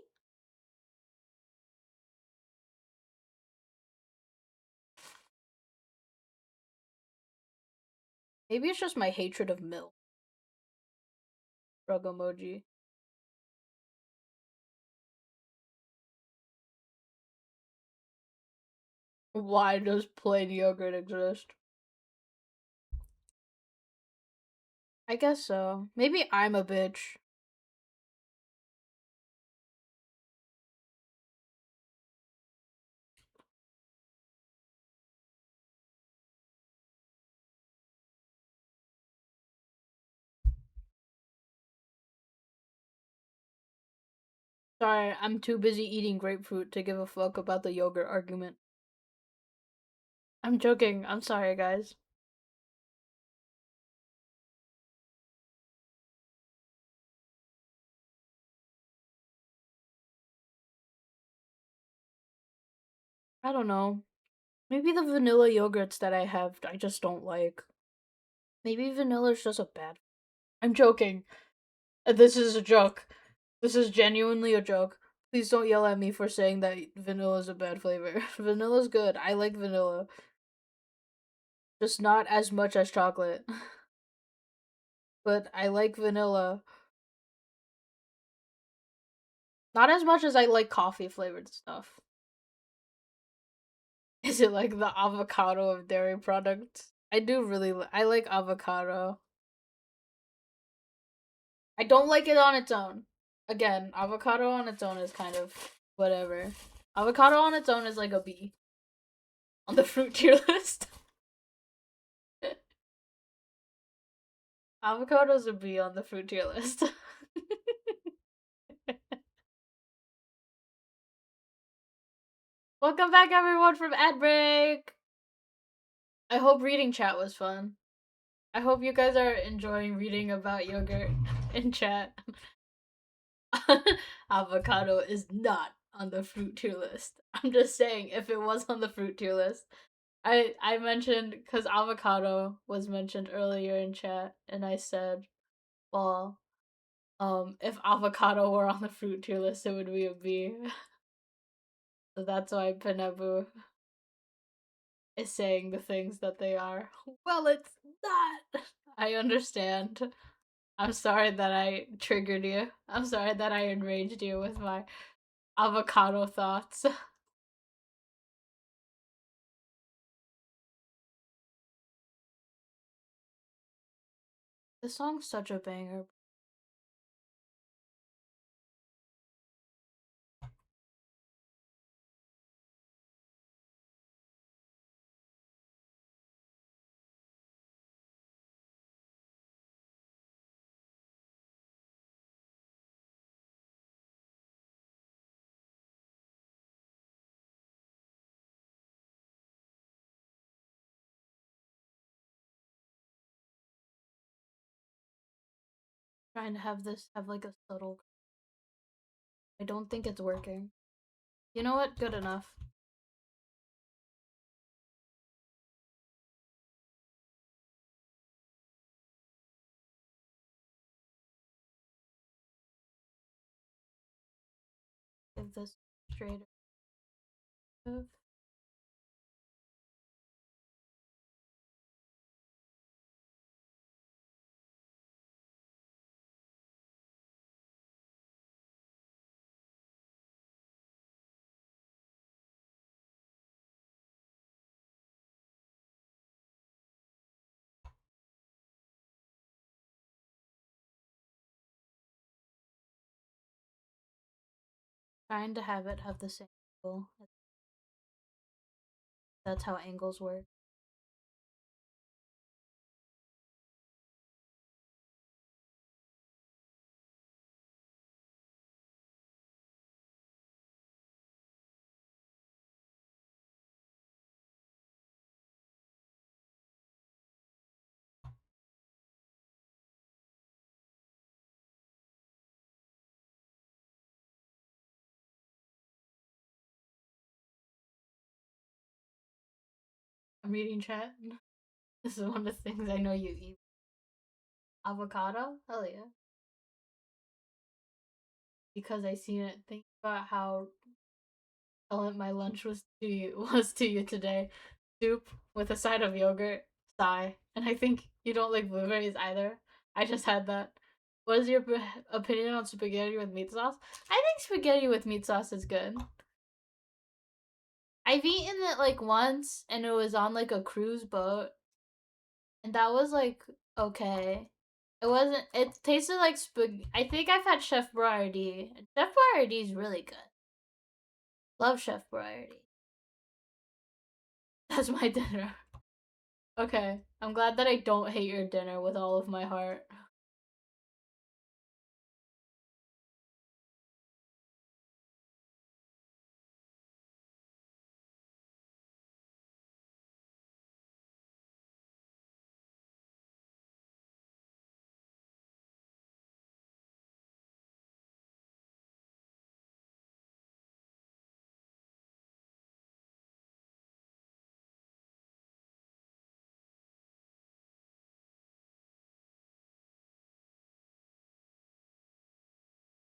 Maybe it's just my hatred of milk. Shrug emoji. Why does plain yogurt exist? I guess so. Maybe I'm a bitch. Sorry, I'm too busy eating grapefruit to give a fuck about the yogurt argument. I'm joking. I'm sorry, guys. I don't know. Maybe the vanilla yogurts that I have, I just don't like. Maybe vanilla's just a bad. I'm joking. This is a joke. This is genuinely a joke. Please don't yell at me for saying that vanilla is a bad flavor. Vanilla's good. I like vanilla. Just not as much as chocolate. But I like vanilla. Not as much as I like coffee flavored stuff. Is it like the avocado of dairy products? I do really I like avocado. I don't like it on its own. Again, avocado on its own is kind of whatever. Avocado on its own is like a B on the fruit tier list. Avocado's a B on the fruit tier list. Welcome back, everyone, from ad break. I hope reading chat was fun. I hope you guys are enjoying reading about yogurt in chat. Avocado is not on the fruit tier list. I'm just saying, if it was on the fruit tier list, I mentioned because avocado was mentioned earlier in chat, and I said, well, if avocado were on the fruit tier list, it would be a B. So that's why Penebu is saying the things that they are. Well, it's not. I understand. I'm sorry that I triggered you. I'm sorry that I enraged you with my avocado thoughts. This song's such a banger. Trying to have this have like a subtle. I don't think it's working. You know what? Good enough. Give this straight. Trying to have it have the same angle. That's how angles work. I'm eating chat. This is one of the things I know you eat. Avocado? Hell yeah. Because I seen it. Think about how relevant my lunch was to you today. Soup with a side of yogurt. Sigh. And I think you don't like blueberries either. I just had that. What is your opinion on spaghetti with meat sauce? I think spaghetti with meat sauce is good. I've eaten it like once and it was on like a cruise boat. And that was like okay. It wasn't it tasted like spag I think I've had Chef Boyardee. Chef Boyardee is really good. Love Chef Boyardee. That's my dinner. Okay. I'm glad that I don't hate your dinner with all of my heart.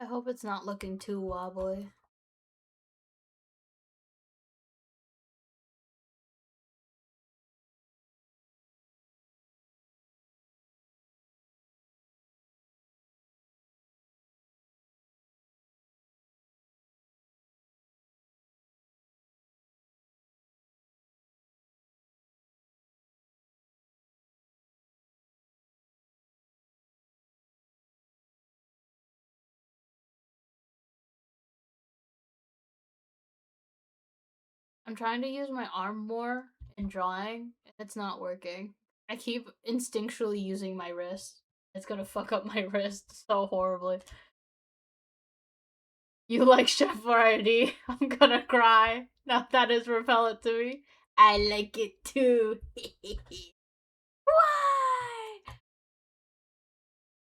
I hope it's not looking too wobbly. I'm trying to use my arm more in drawing, and it's not working. I keep instinctually using my wrist. It's gonna fuck up my wrist so horribly. You like Chef Boyardee? I'm gonna cry. Now that is repellent to me. I like it too. Why?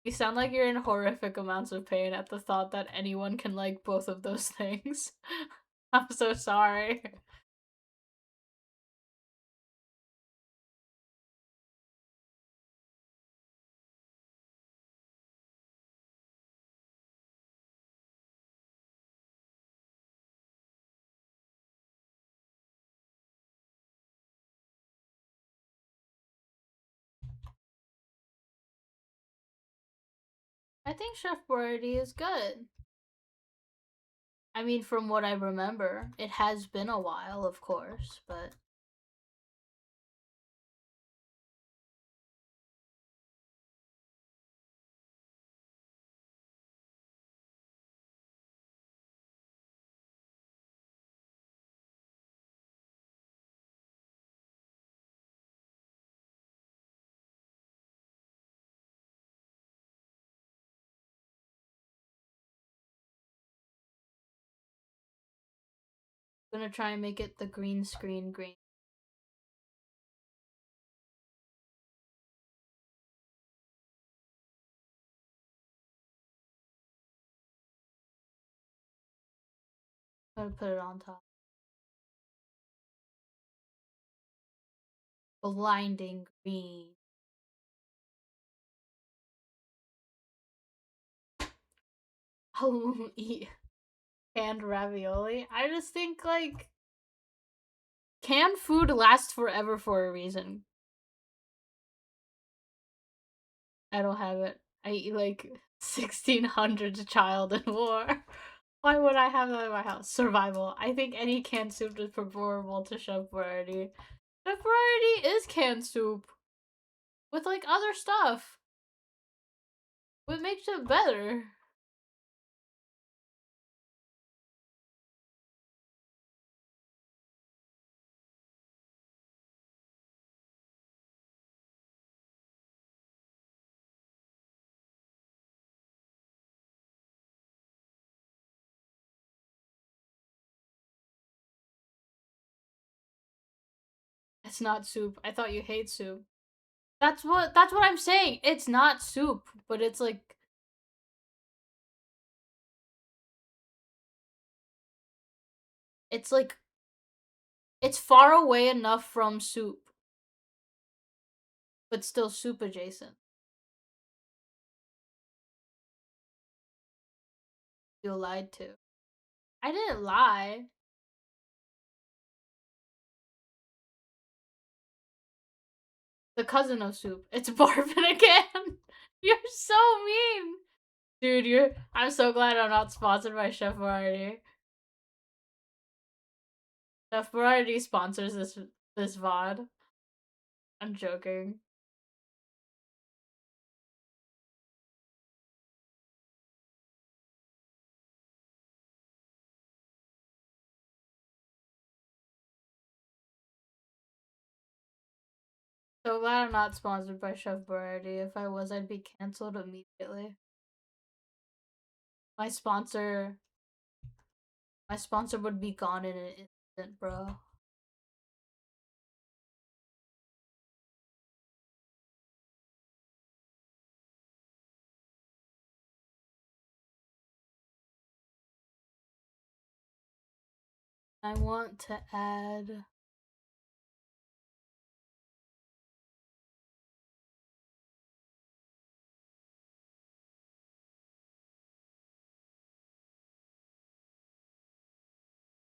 You sound like you're in horrific amounts of pain at the thought that anyone can like both of those things. I'm so sorry. I think Chef Boyardee is good. I mean, from what I remember, it has been a while, of course, but I'm gonna try and make it the green screen green. I'm gonna put it on top. Blinding green. I'll eat canned ravioli. I just think like canned food lasts forever for a reason. I don't have it. I eat like 1600s child in war. Why would I have that in my house? Survival. I think any canned soup is preferable to Chef Boyardee. Chef Boyardee is canned soup with like other stuff. What makes it better? It's not soup. I thought you hate soup. That's what I'm saying. It's not soup, but it's like it's far away enough from soup but still soup adjacent. You lied to. I didn't lie. The cousin of soup. It's Barfin again. You're so mean. Dude, I'm so glad I'm not sponsored by Chef Variety. Chef Variety sponsors this VOD. I'm joking. So glad I'm not sponsored by Chef Variety. If I was, I'd be canceled immediately. My sponsor would be gone in an instant, bro. I want to add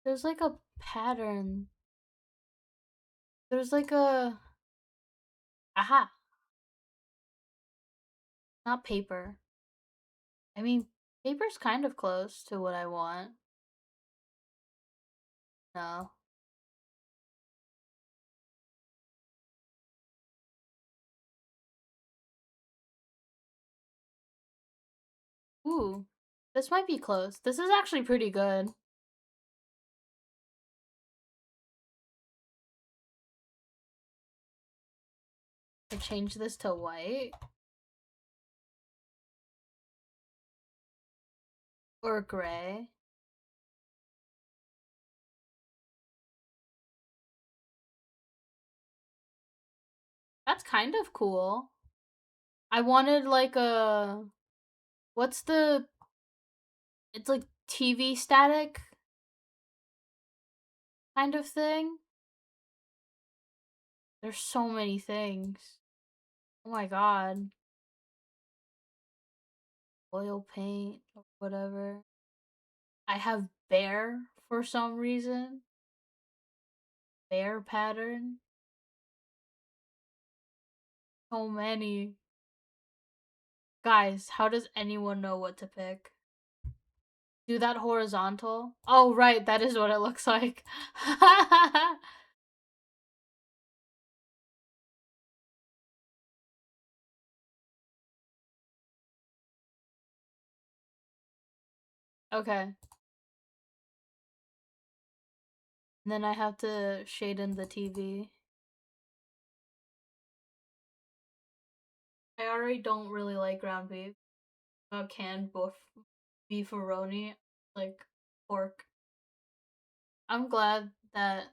there's like a pattern. There's like a aha, not paper. I mean, paper's kind of close to what I want. No. Ooh, this might be close. This is actually pretty good. I change this to white. Or gray. That's kind of cool. I wanted like a what's the it's like TV static kind of thing. There's so many things. Oh my god. Oil paint or whatever. I have bear for some reason. Bear pattern. So many. Guys, how does anyone know what to pick? Do that horizontal. Oh, right, that is what it looks like. Okay. And then I have to shade in the TV. I already don't really like ground beef. Canned beefaroni, like pork. I'm glad that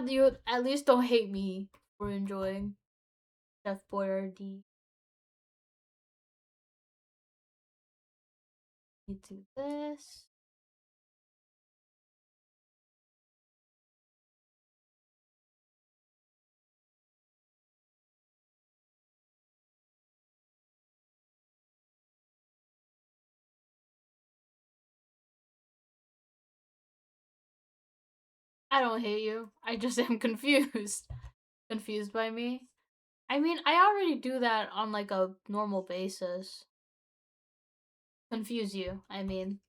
you at least don't hate me for enjoying Chef Boyardee. You do this. I don't hate you. I just am confused. Confused by me. I mean, I already do that on like a normal basis. Confuse you, I mean.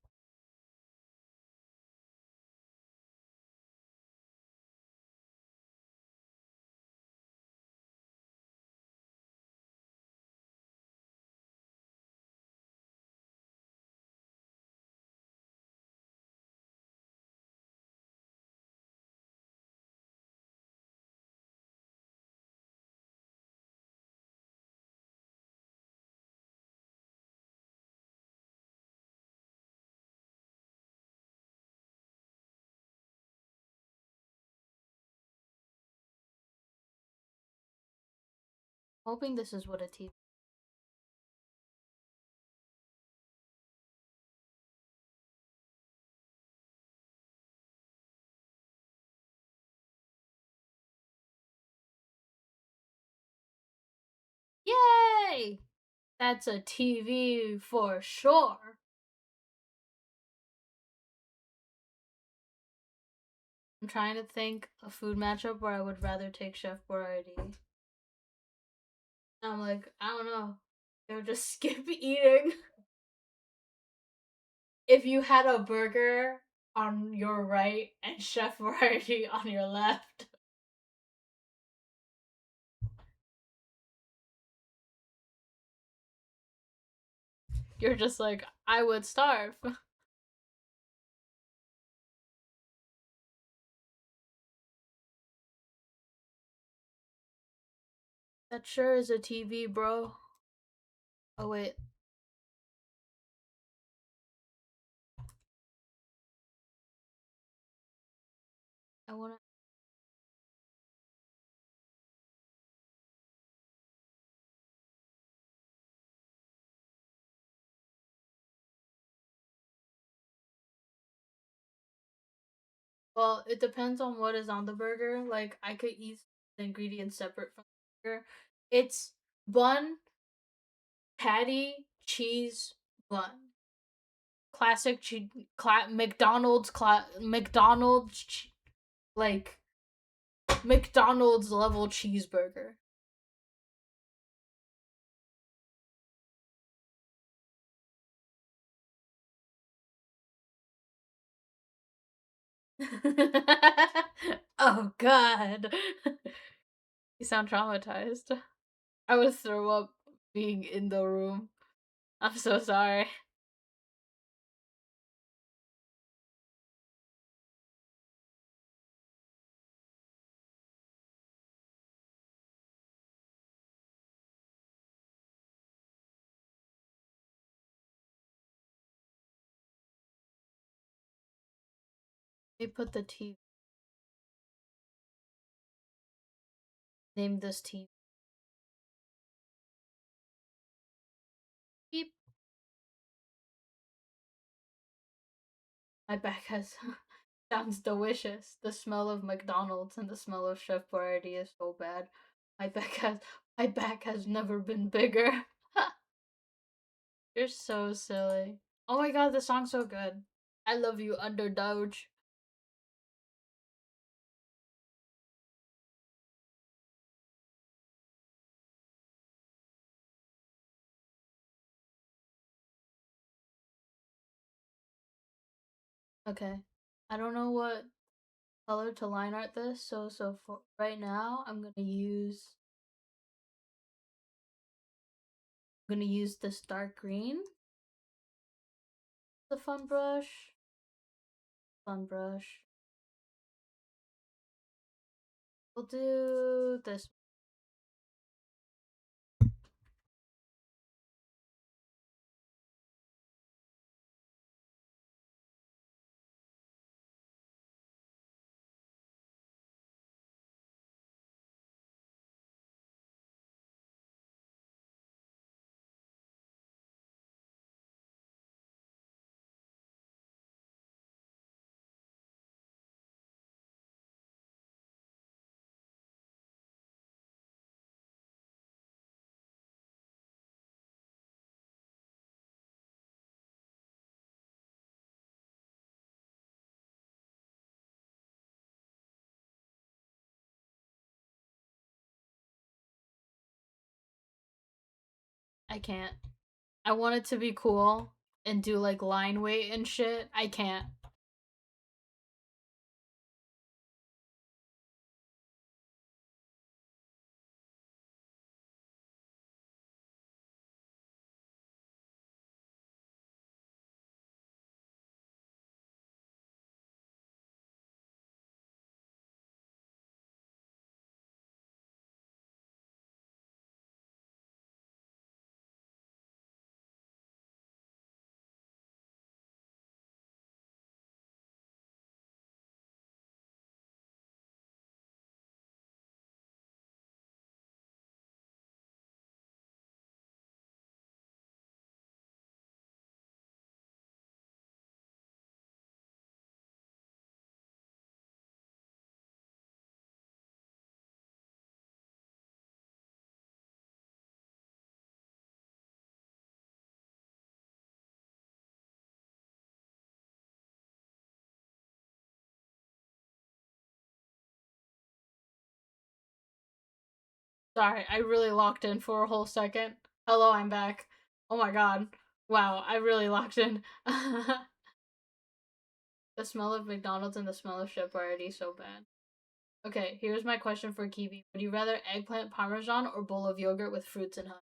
Hoping this is what a TV. That's a TV for sure. I'm trying to think a food matchup where I would rather take Chef Boyardee. I'm like, I don't know. They would just skip eating. If you had a burger on your right and Chef Boyardee on your left. You're just like, I would starve. That sure is a TV, bro. Oh, wait. I wanna. Well, it depends on what is on the burger. Like, I could eat the ingredients separate from the burger. It's bun, patty, cheese, bun. Classic McDonald's like McDonald's level cheeseburger. Oh god. You sound traumatized. I would throw up being in the room. I'm so sorry. They put the T. Name this T. Beep. My back has sounds delicious. The smell of McDonald's and the smell of Chef Boyardee is so bad. My back has my back has never been bigger. You're so silly. Oh my god, this song's so good. I love you, Underdoge. Okay. I don't know what color to line art this, so for right now I'm gonna use this dark green. The fun brush. Fun brush. We'll do this. I can't. I want it to be cool and do like line weight and shit. I can't. Sorry, I really locked in for a whole second. Hello, I'm back. Oh my god. Wow, I really locked in. The smell of McDonald's and the smell of shit are already so bad. Okay, here's my question for Kiwi. Would you rather eggplant parmesan or bowl of yogurt with fruits and honey?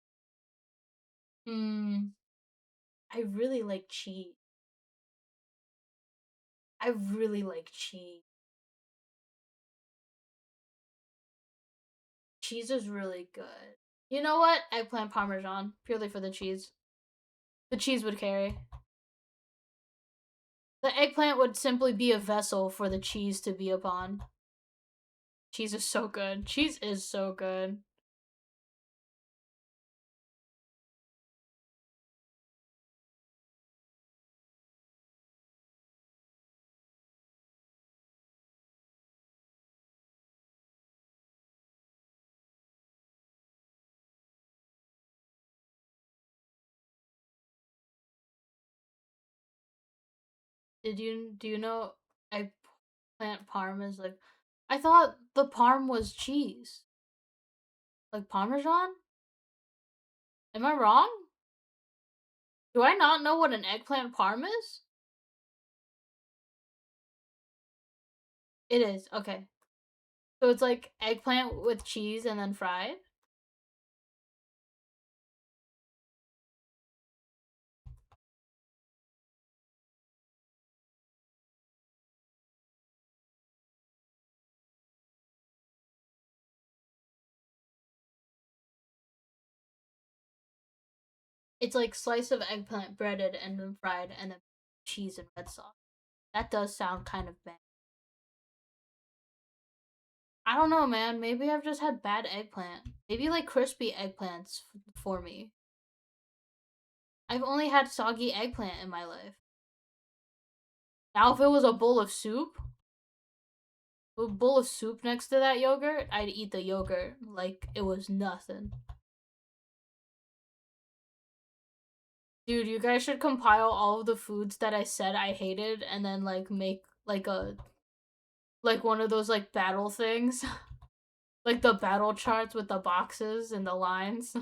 Hmm, I really like cheese. I really like cheese. Cheese is really good. You know what? Eggplant parmesan, purely for the cheese. The cheese would carry. The eggplant would simply be a vessel for the cheese to be upon. Cheese is so good. Cheese is so good. Do you know eggplant parm is like I thought the parm was cheese. Like parmesan? Am I wrong? Do I not know what an eggplant parm is? It is. Okay. So it's like eggplant with cheese and then fried? It's like slice of eggplant breaded and then fried and then cheese and red sauce. That does sound kind of bad. I don't know, man. Maybe I've just had bad eggplant. Maybe like crispy eggplants for me. I've only had soggy eggplant in my life. Now, if it was a bowl of soup next to that yogurt, I'd eat the yogurt like it was nothing. Dude, you guys should compile all of the foods that I said I hated and then like make like one of those like battle things. Like the battle charts with the boxes and the lines.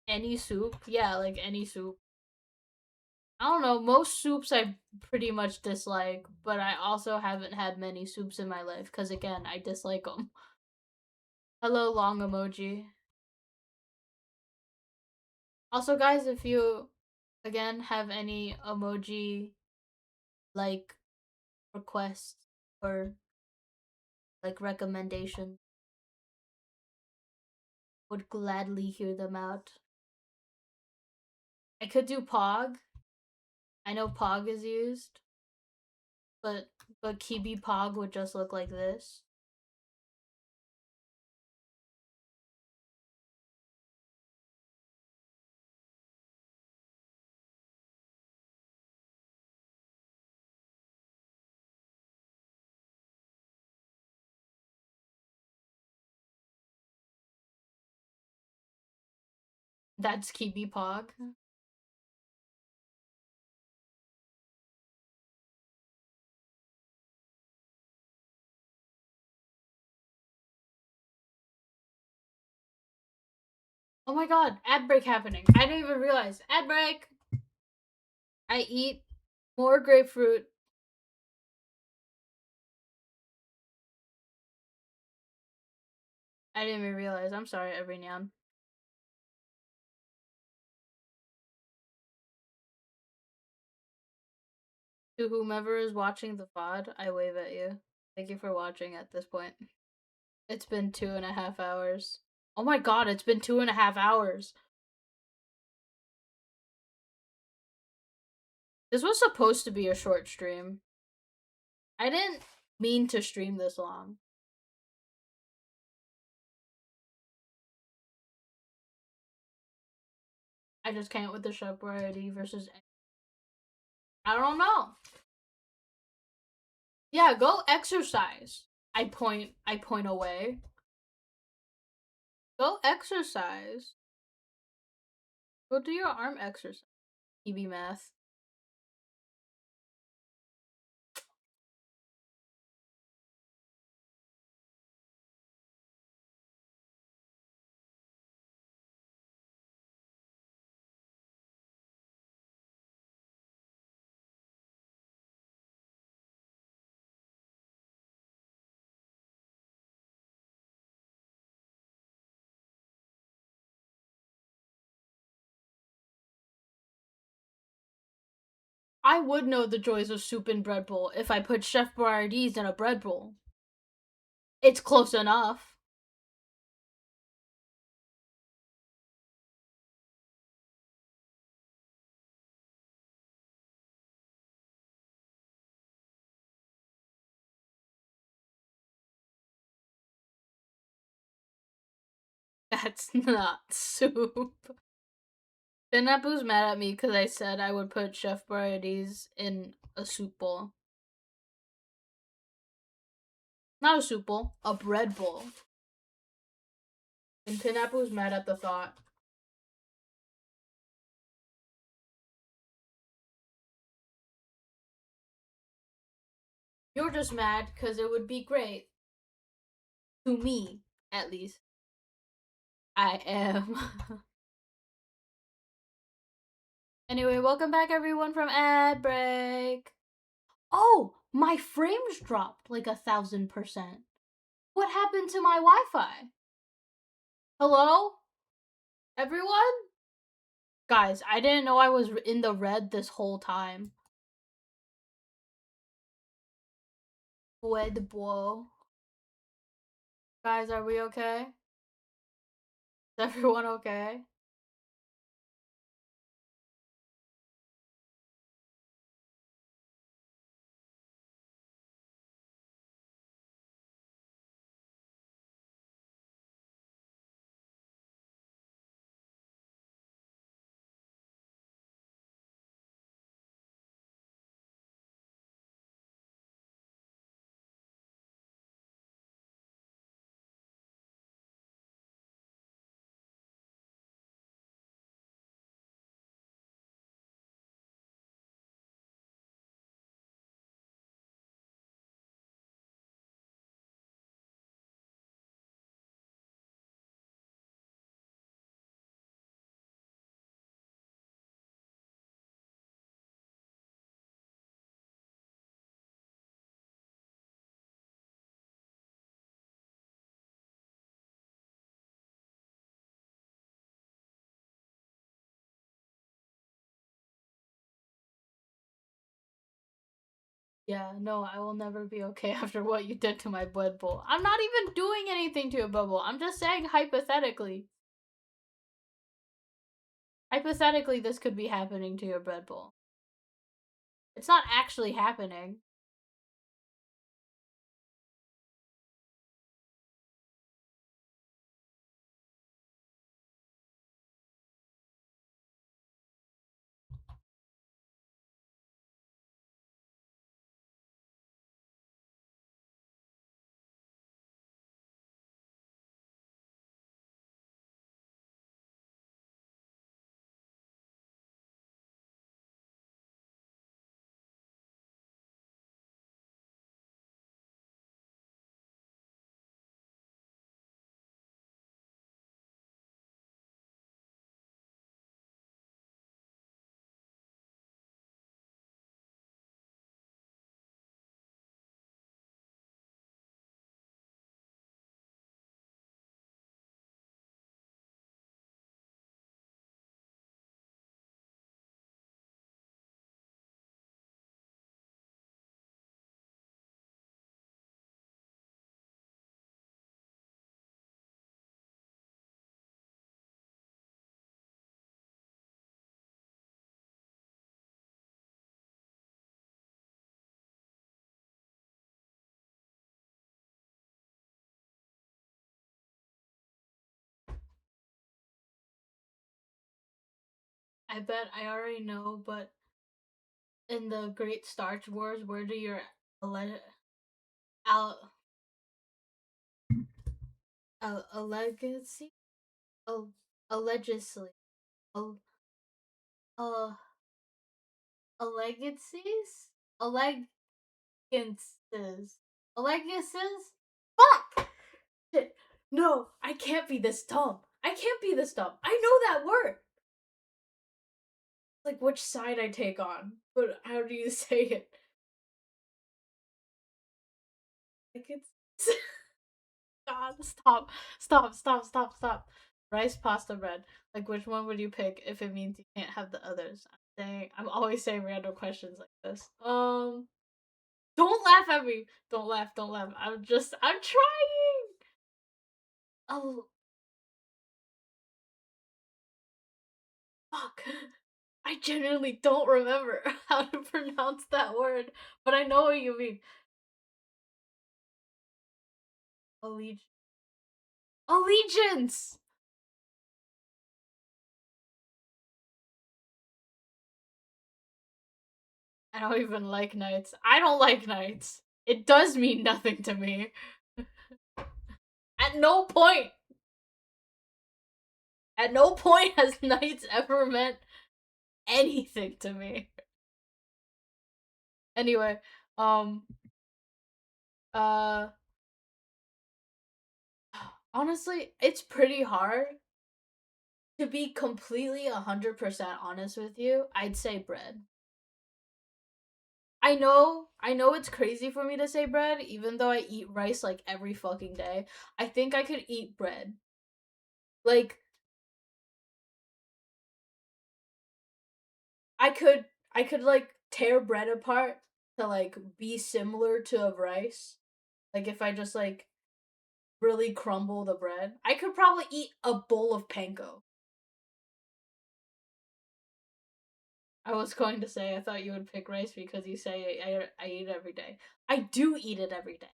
Any soup? Yeah, like any soup. I don't know. Most soups I pretty much dislike, but I also haven't had many soups in my life because again, I dislike them. Hello, long emoji. Also, guys, if you again have any emoji like requests or like recommendations, would gladly hear them out. I could do Pog. I know Pog is used, but Kibi Pog would just look like this. That's Kibi Pog. Oh my god, ad break happening. I didn't even realize. Ad break! I eat more grapefruit. I didn't even realize. I'm sorry, Everynian. To whomever is watching the VOD, I wave at you. Thank you for watching at this point. It's been 2.5 hours. Oh my god, it's been 2.5 hours. This was supposed to be a short stream. I didn't mean to stream this long. I just can't with the Chef Variety versus. I don't know. Yeah, go exercise. I point away. Go exercise. Go do your arm exercise. EB math. I would know the joys of soup and bread bowl if I put Chef Boyardee's in a bread bowl. It's close enough. That's not soup. Pinapu's mad at me because I said I would put Chef Boyardee's in a soup bowl. Not a soup bowl, a bread bowl. And Pinapu's mad at the thought. You're just mad because it would be great. To me, at least. I am. Anyway, welcome back everyone from ad break. Oh, my frames dropped like 1,000%. What happened to my Wi-Fi? Hello? Everyone? Guys, I didn't know I was in the red this whole time. Red boy. Guys, are we okay? Is everyone okay? Yeah, no, I will never be okay after what you did to my blood bowl. I'm not even doing anything to your bubble. I'm just saying hypothetically. Hypothetically, this could be happening to your bread bowl. It's not actually happening. I bet I already know, but in the Great Star Wars, where do your a legacy? Allegedly. A, a, allegacies? Allegances. Allegances? Fuck! Shit. No, I can't be this dumb. I can't be this dumb. I know that word. Like which side I take on, but how do you say it? Like it's God, stop. Rice, pasta, bread. Like which one would you pick if it means you can't have the others? Dang, I'm always saying random questions like this. Don't laugh at me. Don't laugh. Don't laugh. I'm trying. Oh, fuck. I genuinely don't remember how to pronounce that word, but I know what you mean. Allegiance. Allegiance. I don't even like knights. I don't like knights. It does mean nothing to me. At no point. At no point has knights ever meant anything to me. Anyway, um, uh, honestly, it's pretty hard to be completely 100% honest with you. I'd say bread. I know it's crazy for me to say bread, even though I eat rice like every fucking day. I think I could eat bread. Like, I could, I could like tear bread apart to like be similar to a rice. Like, if I just like really crumble the bread, I could probably eat a bowl of panko. I was going to say, I thought you would pick rice because you say I eat it every day. I do eat it every day.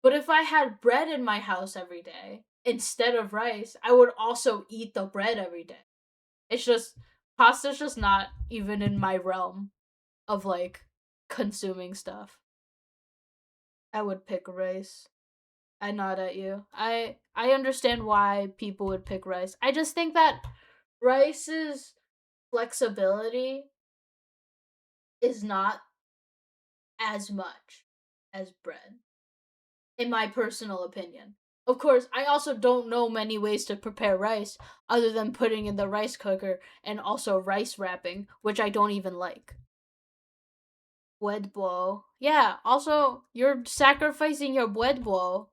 But if I had bread in my house every day instead of rice, I would also eat the bread every day. It's just pasta's just not even in my realm of like consuming stuff. I would pick rice. I nod at you. I understand why people would pick rice. I just think that rice's flexibility is not as much as bread, in my personal opinion. Of course, I also don't know many ways to prepare rice other than putting in the rice cooker and also rice wrapping, which I don't even like. Buedbo. Yeah, also you're sacrificing your buedbo.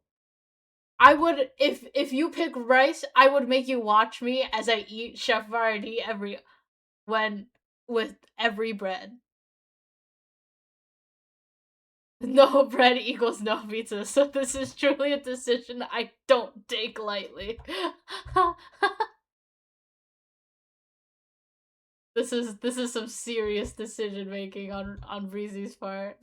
I would if you pick rice, I would make you watch me as I eat Chef Vardy every when with every bread. No bread equals no pizza, so this is truly a decision I don't take lightly. This is some serious decision making on Breezy's part.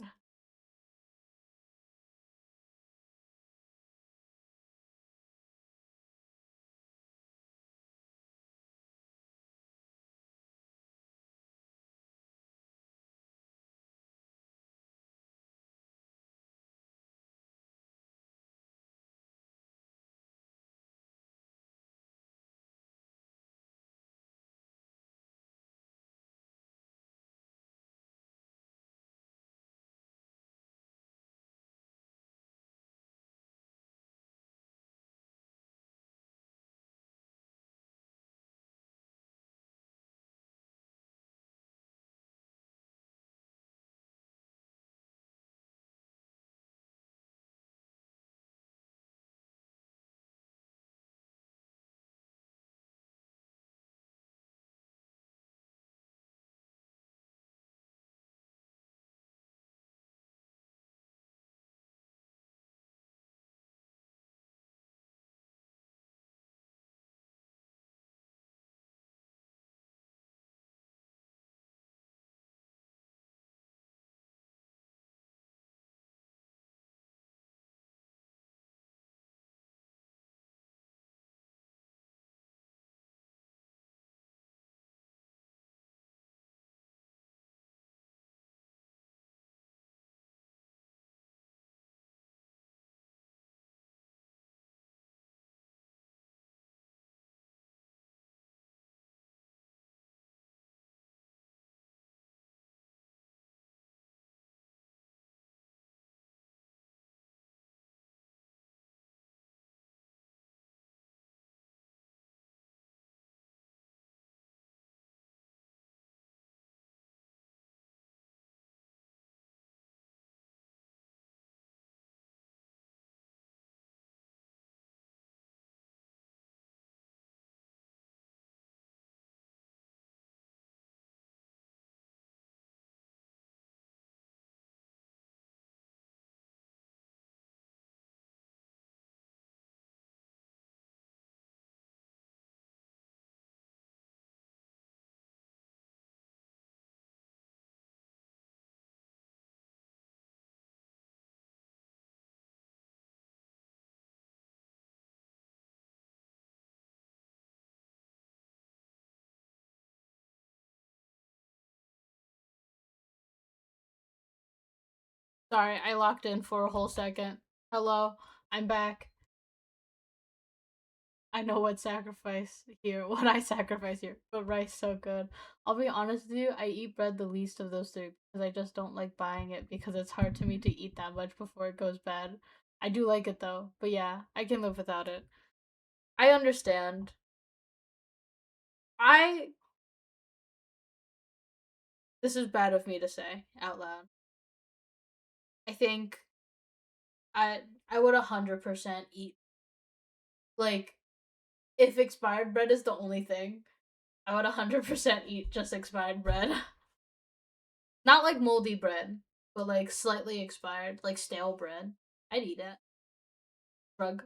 Sorry, I locked in for a whole second. Hello, I'm back. I know what sacrifice here, what I sacrifice here, but rice so good. I'll be honest with you, I eat bread the least of those three because I just don't like buying it because it's hard to me to eat that much before it goes bad. I do like it though, but yeah, I can live without it. I understand. I This is bad of me to say out loud. I think I I would 100% eat, like, if expired bread is the only thing, I would 100% eat just expired bread. Not like moldy bread, but like slightly expired, like stale bread. I'd eat it. Rug.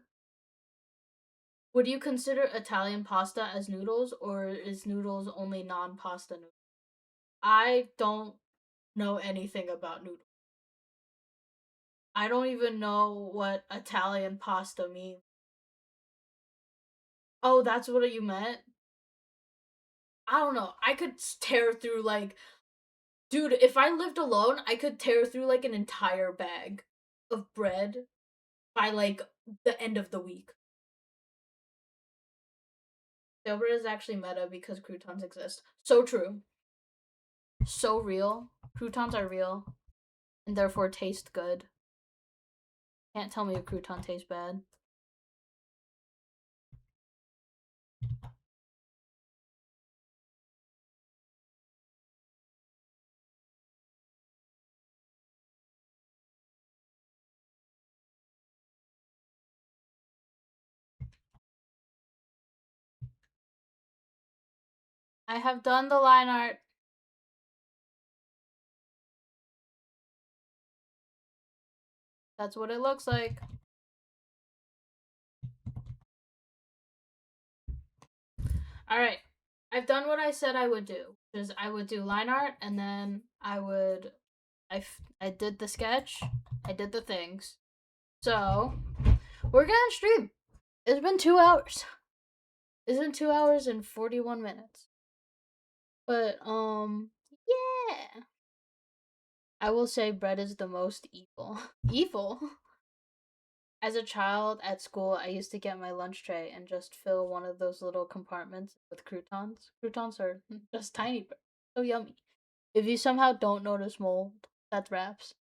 Would you consider Italian pasta as noodles, or is noodles only non-pasta noodles? I don't know anything about noodles. I don't even know what Italian pasta means. Oh, that's what you meant? I don't know. I could tear through like, dude, if I lived alone, I could tear through like an entire bag of bread by like the end of the week. Stale bread is actually meta because croutons exist. So true. So real. Croutons are real and therefore taste good. Can't tell me a crouton tastes bad. I have done the line art. That's what it looks like. Alright. I've done what I said I would do. Is I would do line art and then I did the sketch. I did the things. So we're gonna stream. It's been 2 hours. It's been 2 hours and 41 minutes. But yeah. I will say bread is the most evil. Evil? As a child at school, I used to get my lunch tray and just fill one of those little compartments with croutons. Croutons are just tiny, but so yummy. If you somehow don't notice mold, that's wraps.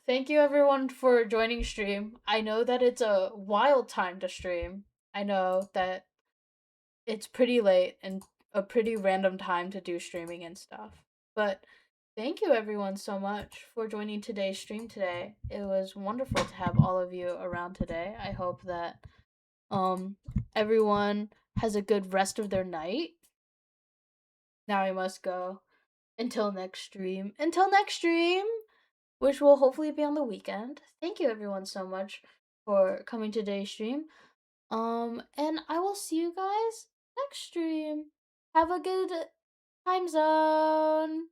Thank you everyone for joining stream. I know that it's a wild time to stream. I know that it's pretty late and a pretty random time to do streaming and stuff. But thank you everyone so much for joining today's stream today. It was wonderful to have all of you around today. I hope that um everyone has a good rest of their night. Now I must go. Until next stream. Until next stream, which will hopefully be on the weekend. Thank you everyone so much for coming to today's stream. And I will see you guys next stream. Have a good time zone.